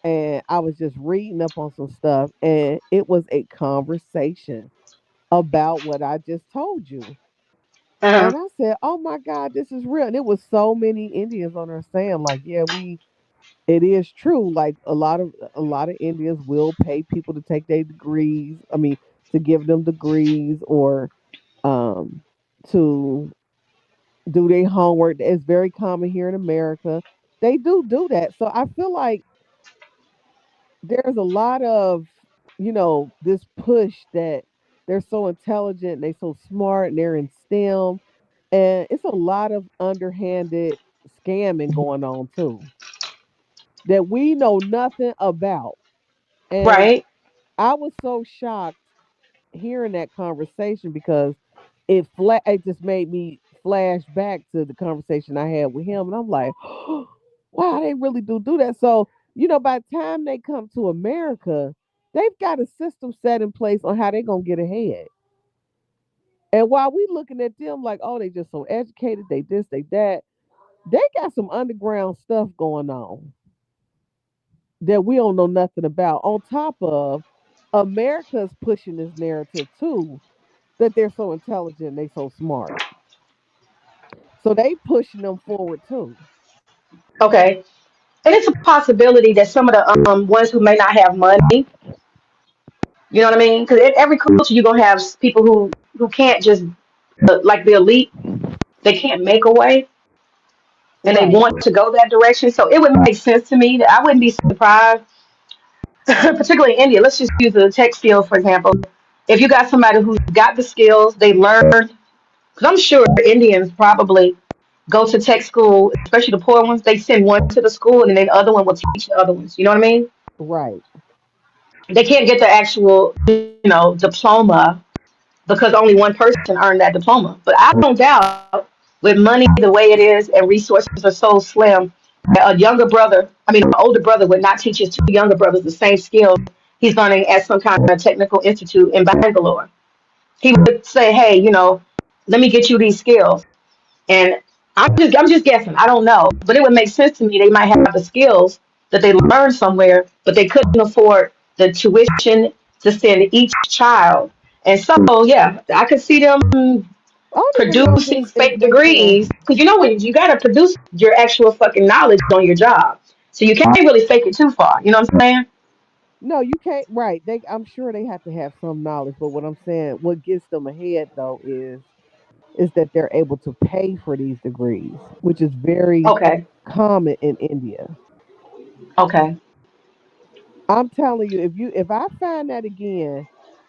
and I was just reading up on some stuff and it was a conversation. about what I just told you. Uh-huh. And I said, "Oh my God, this is real." And it was so many Indians on there saying, like, "Yeah, it is true. Like a lot of Indians will pay people to take their degrees. I mean, to give them degrees or um to do their homework. It's very common here in America. They do that. So I feel like there's a lot of, this push that they're so intelligent, they so smart, and they're in STEM, and it's a lot of underhanded scamming going on too that we know nothing about. And Right. I was so shocked hearing that conversation because it just made me flash back to the conversation I had with him, and I'm like, wow, they really do that. So by the time they come to America, they've got a system set in place on how they're gonna get ahead. And while we looking at them like, oh, they just so educated, they this, they that, they got some underground stuff going on that we don't know nothing about. On top of America's pushing this narrative too that they're so intelligent, they so smart. So they pushing them forward too. Okay. And it's a possibility that some of the ones who may not have money, you know what I mean? Because in every culture you're gonna have people who can't just like the elite, they can't make a way, and they Right. want to go that direction. So it would make sense to me that I wouldn't be surprised, particularly in India. Let's just use the tech skills for example. If you got somebody who's got the skills, they learned. Because I'm sure Indians probably go to tech school, especially the poor ones. They send one to the school, and then the other one will teach the other ones. You know what I mean? Right. They can't get the actual, diploma because only one person earned that diploma. But I don't doubt, with money the way it is and resources are so slim, that a younger brother, I mean, an older brother would not teach his two younger brothers the same skills he's learning at some kind of technical institute in Bangalore. He would say, hey, let me get you these skills. And I'm just guessing. I don't know, but it would make sense to me. They might have the skills that they learned somewhere, but they couldn't afford the tuition to send each child. And so, yeah, I could see them I don't even know producing if fake they will. degrees because when you got to produce your actual fucking knowledge on your job, so you can't really fake it too far. You know what I'm saying? No, you can't. Right. I'm sure they have to have some knowledge, but what I'm saying, what gets them ahead though is that they're able to pay for these degrees, which is very Okay, common in India. okay, I'm telling you, if I find that again,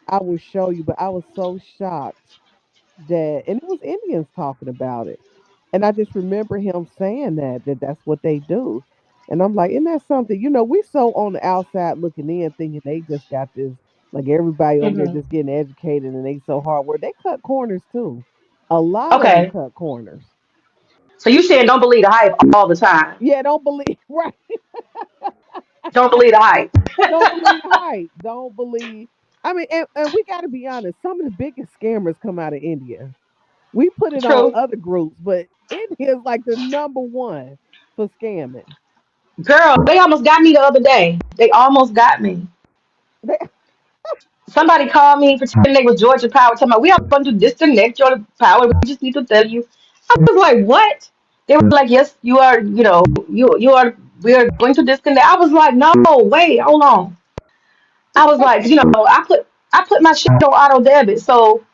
I will show you. But I was so shocked that, and it was Indians talking about it. And I just remember him saying that that's what they do. And I'm like, isn't that something? We so on the outside looking in, thinking they just got this, like everybody over there hmm just getting educated and they so hard work. They cut corners too. A lot of them okay. cut corners. So you saying don't believe the hype all the time? Yeah, don't believe right. Don't believe the hype. Don't believe the hype. Don't believe. I mean, and we got to be honest. Some of the biggest scammers come out of India. We put it on True. other groups, but India is like the number one for scamming. Girl, they almost got me the other day. They almost got me. They, Somebody called me pretending they was Georgia Power, talking about we are going to disconnect Georgia Power. We just need to tell you. I was like, what? They were like, yes, you are. You are. We are going to disconnect. I was like, no, wait, hold on. I was like, I put my shit on auto debit, so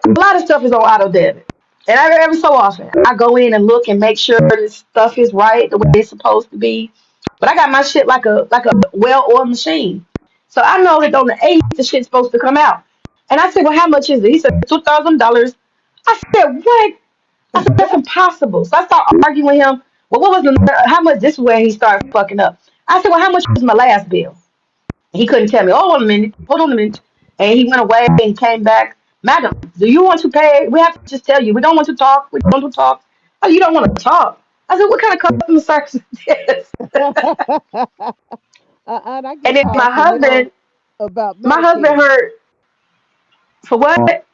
a lot of stuff is on auto debit. And every so often, I go in and look and make sure this stuff is right the way it's supposed to be. But I got my shit like a well-oiled machine. So I know that on the 8th, the shit's supposed to come out. And I said, well, how much is it? He said, $2,000. I said, what? I said, that's impossible. So I started arguing with him. Well, what was how much? This is where he started fucking up. I said, well, how much was my last bill? He couldn't tell me. Oh, hold on a minute. Hold on a minute. And he went away and came back. Madam, do you want to pay? We have to just tell you. We don't want to talk. We don't want to talk. Oh, you don't want to talk. I said, what kind of customer service is this? and I And get then my calls from them husband, about my husband Medicare. heard for what?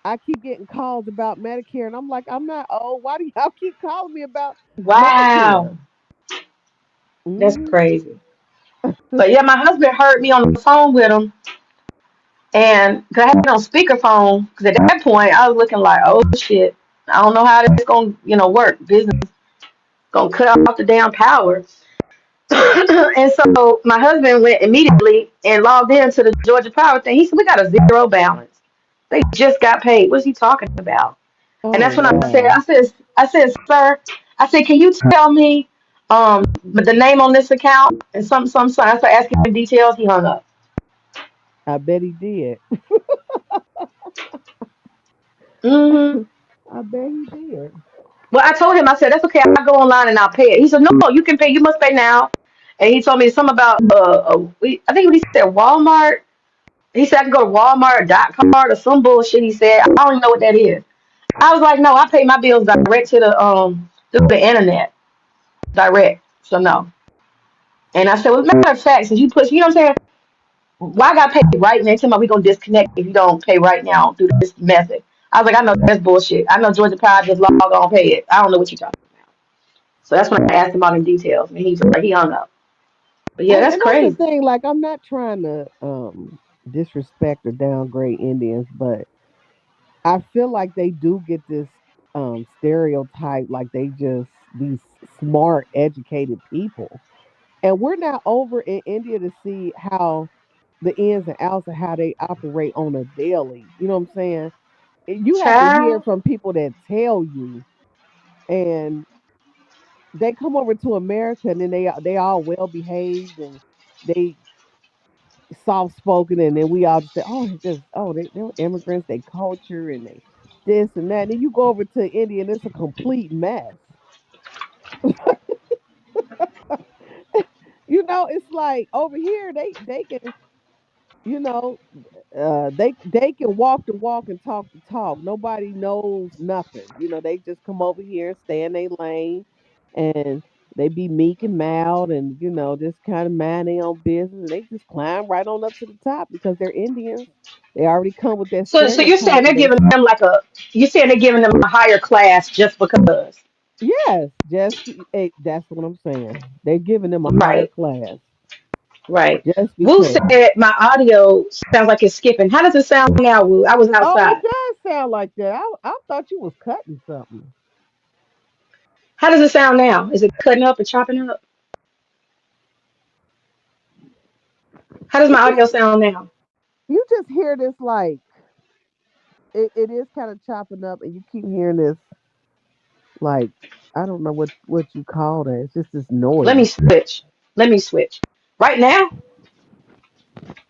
I keep getting calls about Medicare, and I'm like, I'm not old. Why do y'all keep calling me about Wow, Medicare? that's Hmm. crazy. But yeah, my husband heard me on the phone with him, And cause I had it on speakerphone, because at that point I was looking like, oh shit, I don't know how this gonna, work. Business gonna cut off the damn power. And so my husband went immediately and logged into the Georgia Power thing. He said, we got a zero balance. They just got paid. What's he talking about? And Oh that's when I said, wow. sir, I said, can you tell me the name on this account and some. I started asking him details. He hung up. I bet he did. Hmm. I bet he did. Well, I told him, I said, that's okay. I'll go online and I'll pay it. He said, no, you can pay. You must pay now. And he told me something about, I think he said Walmart. He said I can go to Walmart.card or some bullshit. He said, I don't even know what that is. I was like, no, I pay my bills direct to through the internet, direct. So no. And I said, well, matter of fact, since you push, you know what I'm saying? Why I got to pay right now? Tell me we gonna disconnect if you don't pay right now through this method. I was like, I know that's bullshit. I know Georgia Power just log on pay it. I don't know what you're talking about. So that's when I asked him all them details, and he's like, he hung up. But yeah, that's And that's the crazy. thing. Like, I'm not trying to disrespect or downgrade Indians, but I feel like they do get this stereotype, like they just these smart, educated people. And we're not over in India to see how the ins and outs of how they operate on a daily. You know what I'm saying? You have to hear Child. from people that tell you, and they come over to America, and then they all well behaved and they soft spoken, and then we all just say, oh, it's just they're immigrants, they culture and they this and that. And then you go over to India, and it's a complete mess. It's like over here they can you know they can walk the walk and talk the talk. Nobody knows nothing. They just come over here and stay in their lane, and they be meek and mild, and just kind of mind their own business, and they just climb right on up to the top because they're Indians. They already come with that So you're saying stereotype they're of they. giving them you're saying they're giving them a higher class just because. Yes, that's what I'm saying. They're giving them a higher Right, class right. just Woo because. said my audio sounds like it's skipping. How does it sound now, Woo? I was Oh, it outside. does sound like that. I thought you was cutting something. How does it sound now? Is it cutting up and chopping up? How does You my audio just sound now? you just hear this like it is kind of chopping up, and you keep hearing this like I don't know what you call that. It's just this Let me noise. switch. Let me switch. Right now?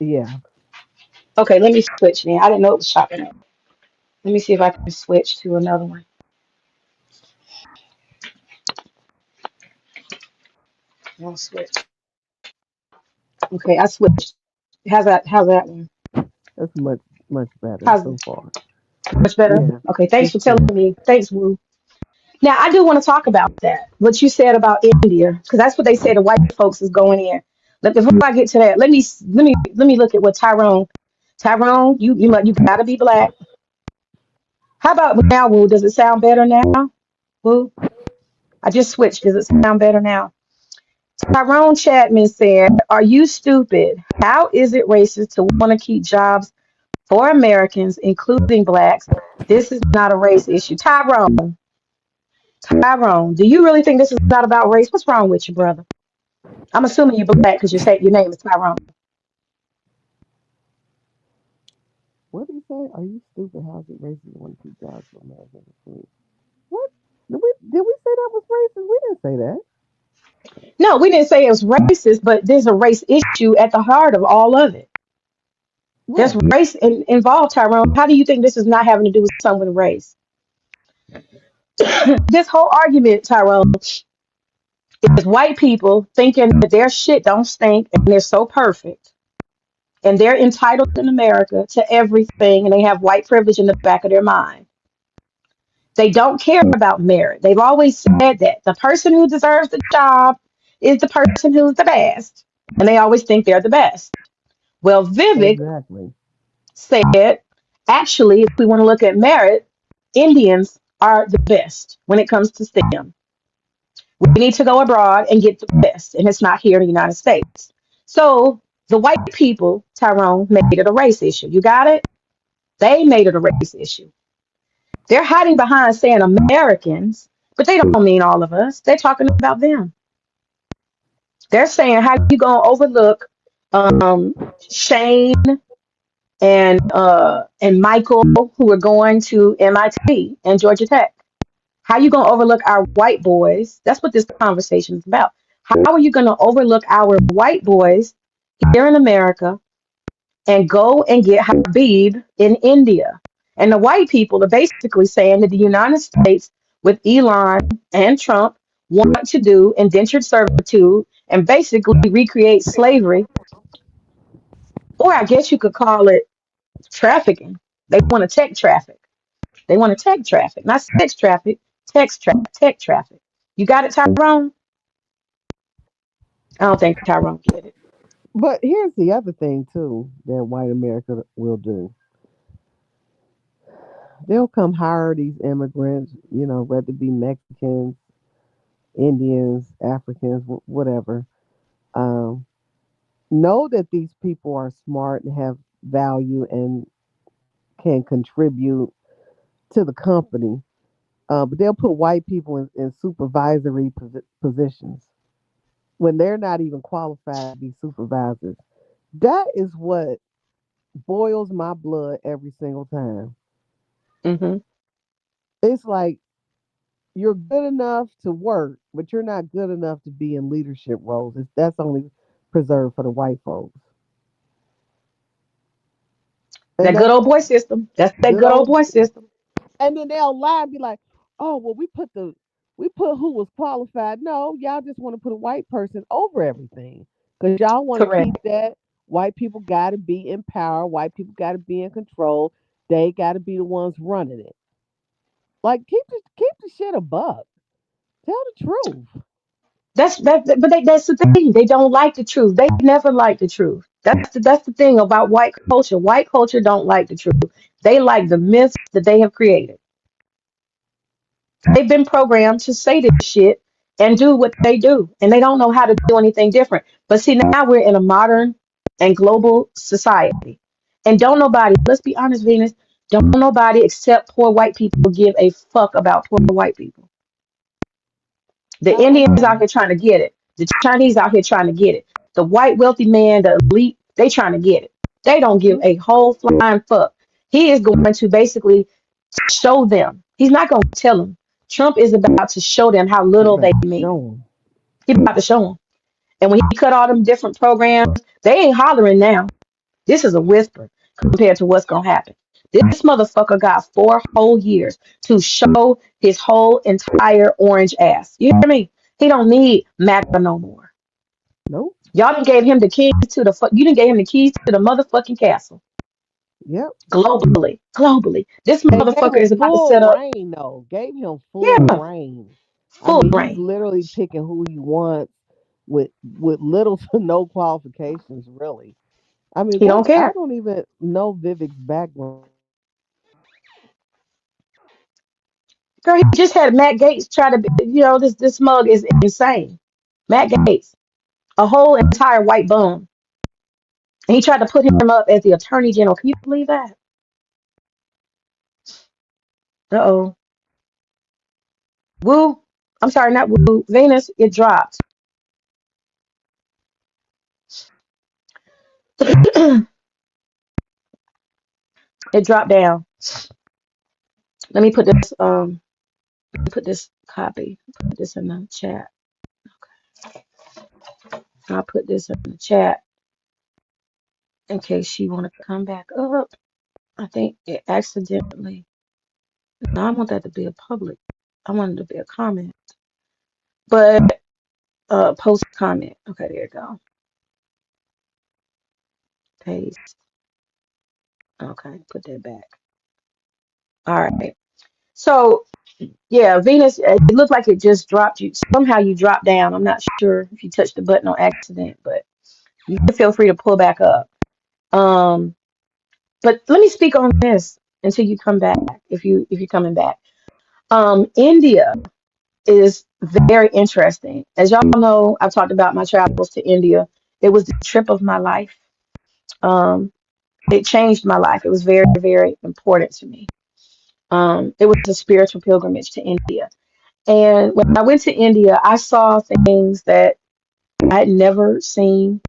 Yeah, Okay, let me switch now. I didn't know it was chopping up. Let me see if I can switch to another one. I'll switch. Okay, I switched. How's that one? that's much better How's so far. much better? Yeah, Okay, thanks it's for telling good. me. Thanks, Woo. Now I do want to talk about that. What you said about India, because that's what they say the white folks is going in. Look, before I get to that, let me look at what Tyrone, you gotta be black. How about now, Woo? Does it sound better now? Woo? I just switched. Does it sound better now? Tyrone Chapman said, are you stupid? How is it racist to want to keep jobs for Americans, including blacks? This is not a race issue. Tyrone, do you really think this is not about race? What's wrong with you, brother? I'm assuming you're black because you say your name is Tyrone. What did he say? Are you stupid? How's it racist when two jobs for American food? What did we say that was racist? We didn't say that. No, we didn't say it was racist, but there's a race issue at the heart of all of it. There's Right. race involved, Tyrone. How do you think this is not having to do with something with race? This whole argument, Tyrone, is white people thinking that their shit don't stink and they're so perfect and they're entitled in America to everything and they have white privilege in the back of their mind. They don't care about merit. They've always said that the person who deserves the job is the person who's the best. And they always think they're the best. Well, Vivek Exactly. said, actually, if we want to look at merit, Indians are the best when it comes to STEM. We need to go abroad and get the best, and it's not here in the United States. So The white people, Tyrone, made it a race issue. You got it? They made it a race issue. They're hiding behind saying Americans, but they don't mean all of us. They're talking about them. They're saying how you gonna overlook Shane and Michael who are going to MIT and Georgia Tech. How you gonna overlook our white boys? That's what this conversation is about. How are you gonna overlook our white boys here in America and go and get Habib in India? And the white people are basically saying that the United States, with Elon and Trump, want to do indentured servitude and basically recreate slavery, or I guess you could call it trafficking. They want to tech traffic. They want to tech traffic, not sex traffic, tech traffic. You got it, Tyrone? I don't think Tyrone get it. But here's the other thing too that white America will do. They'll come hire these immigrants, whether it be Mexicans, Indians, Africans, whatever. Um, know that these people are smart and have value and can contribute to the company. But they'll put white people in supervisory positions when they're not even qualified to be supervisors. That is what boils my blood every single time. Hmm. It's like you're good enough to work, but you're not good enough to be in leadership roles. That's only preserved for the white folks. And That good that's old boy system. That's that good good old old. boy system. And then they'll lie and be like, "Oh, well, we put who was qualified." No, y'all just want to put a white person over everything because y'all want to Correct. keep that white people got to be in power. White people got to be in control. They got to be the ones running it. Like keep the shit a buck. Tell the truth. That's the thing. They don't like the truth. They never like the truth. That's the thing about white culture. White culture don't like the truth. They like the myths that they have created. They've been programmed to say this shit and do what they do, and they don't know how to do anything different. But see, now we're in a modern and global society, and don't nobody, let's be honest, Venus, don't nobody except poor white people give a fuck about poor white people. The Indians out No. here trying to get it. The Chinese out here trying to get it. The white wealthy man, the elite, they trying to get it. They don't give a whole flying fuck. He is going to basically show them. He's not going to tell them. Trump is about to show them how You little they better mean. show them. He's about to show them. And when he cut all them different programs, they ain't hollering now. This is a whisper compared to what's going to happen. This motherfucker got 4 whole years to show his whole entire orange ass. You hear me? He don't need MAGA no more. Nope. Y'all done gave him the keys to the you done gave him the keys to the motherfucking castle. Yep. Globally. Globally. This And gave motherfucker him is about to full set up, reign though. Gave him full yeah, reign. I full mean, he's brain. literally picking who he wants with little to no qualifications, really. I mean, He don't I care. don't even know Vivek's background. Girl, he just had Matt Gates try to be, this mug is insane. Matt Gates, a whole entire white bum. And he tried to put him up as the attorney general. Can you believe that? Uh-oh. Woo. I'm sorry, not Woo. Venus, it dropped. It dropped down. Let me put this copy. Put this in the chat. I'll put this in the chat in case she wanna come back up. I think it accidentally. No, I want that to be a public. I want it to be a comment. But post comment. Okay, there you go. Paste. Okay, put that back. All right. So yeah, Venus, it looked like it just dropped you. Somehow you dropped down. I'm not sure if you touched the button on accident, but you can feel free to pull back up. Um, but let me speak on this until you come back, if you're coming back. India is very interesting. As y'all know, I've talked about my travels to India It was the trip of my life. Um, it changed my life. It was very, very important to me. It was a spiritual pilgrimage to India. And when I went to India, I saw things that I had never seen,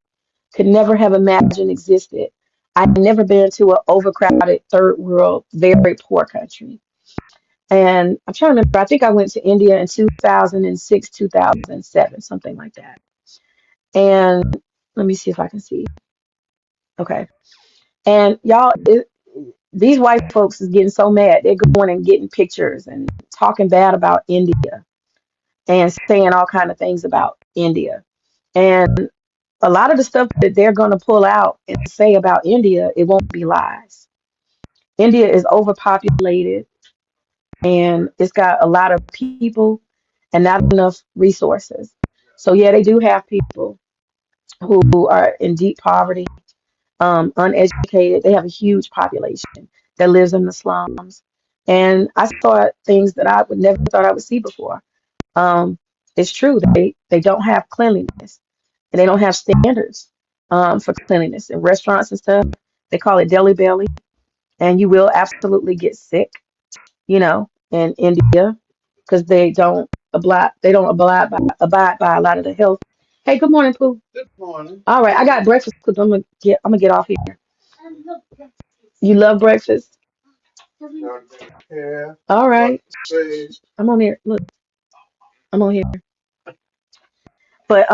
could never have imagined existed. I had never been to an overcrowded third world, very poor country. And I'm trying to remember, I think I went to India in 2006, 2007, something like that. And let me see if I can see. Okay. And y'all, these white folks is getting so mad. They're going and getting pictures and talking bad about India and saying all kind of things about India. And a lot of the stuff that they're going to pull out and say about India, it won't be lies. India is overpopulated and it's got a lot of people and not enough resources. So yeah, they do have people who are in deep poverty, uneducated. They have a huge population that lives in the slums. And I saw things that I would never thought I would see before. Um, it's true. They don't have cleanliness and they don't have standards for cleanliness in restaurants and stuff. They call it deli belly, and you will absolutely get sick, in India because they don't abide by a lot of the health. Hey, good morning, Pooh. Good morning. All right, I got breakfast because I'm gonna get off here. You love breakfast? Yeah. All right. I'm on here. Look, I'm on here. But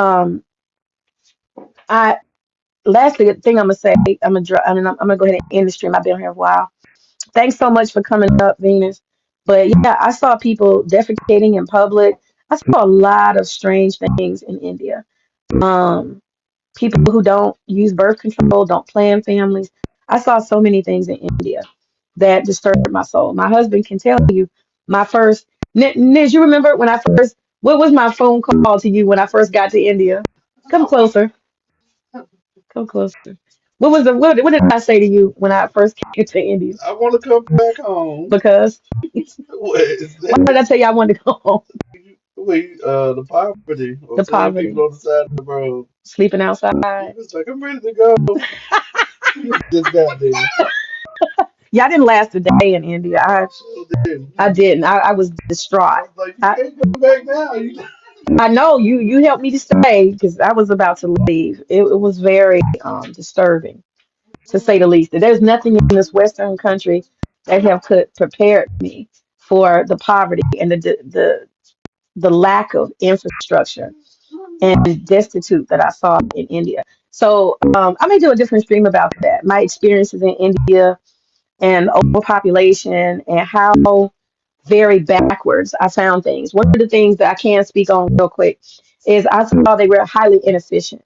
I lastly, the thing I'm gonna say, I'm gonna go ahead and end the stream. I've been here a while. Thanks so much for coming up, Venus. But yeah, I saw people defecating in public. I saw a lot of strange things in India. Um, People who don't use birth control, don't plan families. I saw so many things in India that disturbed my soul. My husband can tell you my first. Niz, you remember when I first? What was my phone call to you when I first got to India? Come closer. Come closer. What did I say to you when I first came to India? I want to come back home. Because why did I tell you I wanted to go home? The poverty. The poverty. People on the side of the road. Sleeping outside. He was like, I'm ready to go. Just got there. Yeah, I didn't last a day in India. I didn't. I was distraught. I was like, you can't come back now. I know you helped me to stay because I was about to leave. It was very disturbing to say the least. There's nothing in this Western country that have could prepared me for the poverty and the lack of infrastructure and destitute that I saw in India. So I may do a different stream about that. My experiences in India and overpopulation and how very backwards I found things. One of the things that I can speak on real quick is I saw they were highly inefficient.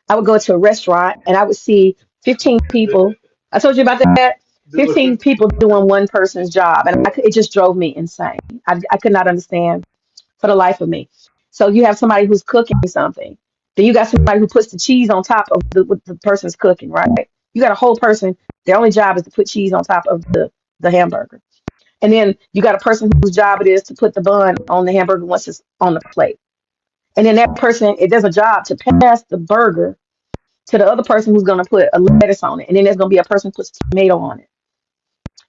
I would go to a restaurant and I would see 15 people. I told you about that. 15 people doing one person's job, and it just drove me insane. I could not understand for the life of me. So you have somebody who's cooking something. Then you got somebody who puts the cheese on top of what the person's cooking, right? You got a whole person. Their only job is to put cheese on top of the hamburger. And then you got a person whose job it is to put the bun on the hamburger once it's on the plate. And then that person, it does a job to pass the burger to the other person who's going to put a lettuce on it. And then there's going to be a person who puts tomato on it.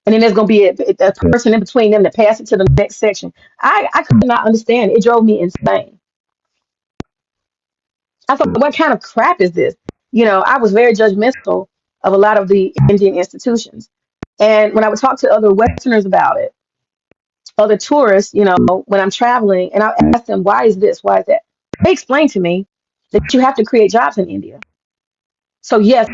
And then there's going to be a person in between them to pass it to the next section. I could not understand. It drove me insane. I thought, what kind of crap is this? I was very judgmental of a lot of the Indian institutions. And when I would talk to other Westerners about it, other tourists, when I'm traveling, and I ask them, why is this? Why is that? They explain to me that you have to create jobs in India. So, yes,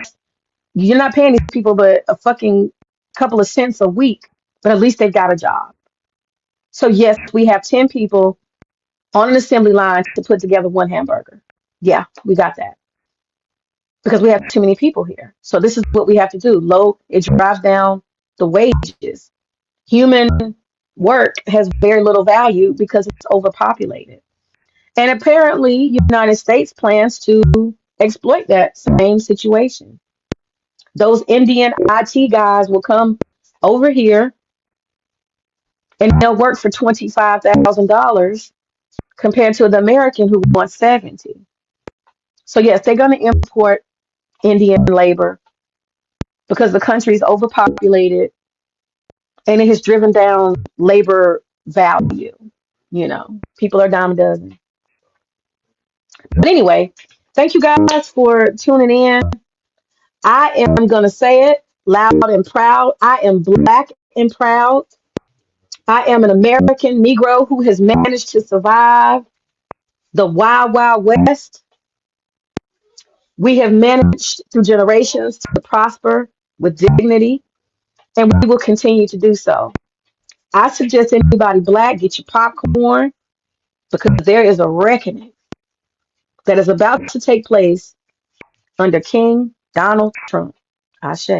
you're not paying these people but a fucking couple of cents a week, but at least they've got a job. So, yes, we have 10 people on an assembly line to put together one hamburger. Yeah, we got that because we have too many people here. So this is what we have to do. It drives down the wages. Human work has very little value because it's overpopulated. And apparently, United States plans to exploit that same situation. Those Indian IT guys will come over here and they'll work for $25,000 compared to the American who wants 70. So yes, they're going to import Indian labor because the country is overpopulated and it has driven down labor value. People are dime a dozen. But anyway, thank you guys for tuning in. I am going to say it loud and proud. I am black and proud. I am an American Negro who has managed to survive the wild, wild West. We have managed through generations to prosper with dignity, and we will continue to do so. I suggest anybody black get your popcorn because there is a reckoning that is about to take place under King Donald Trump. Ashe.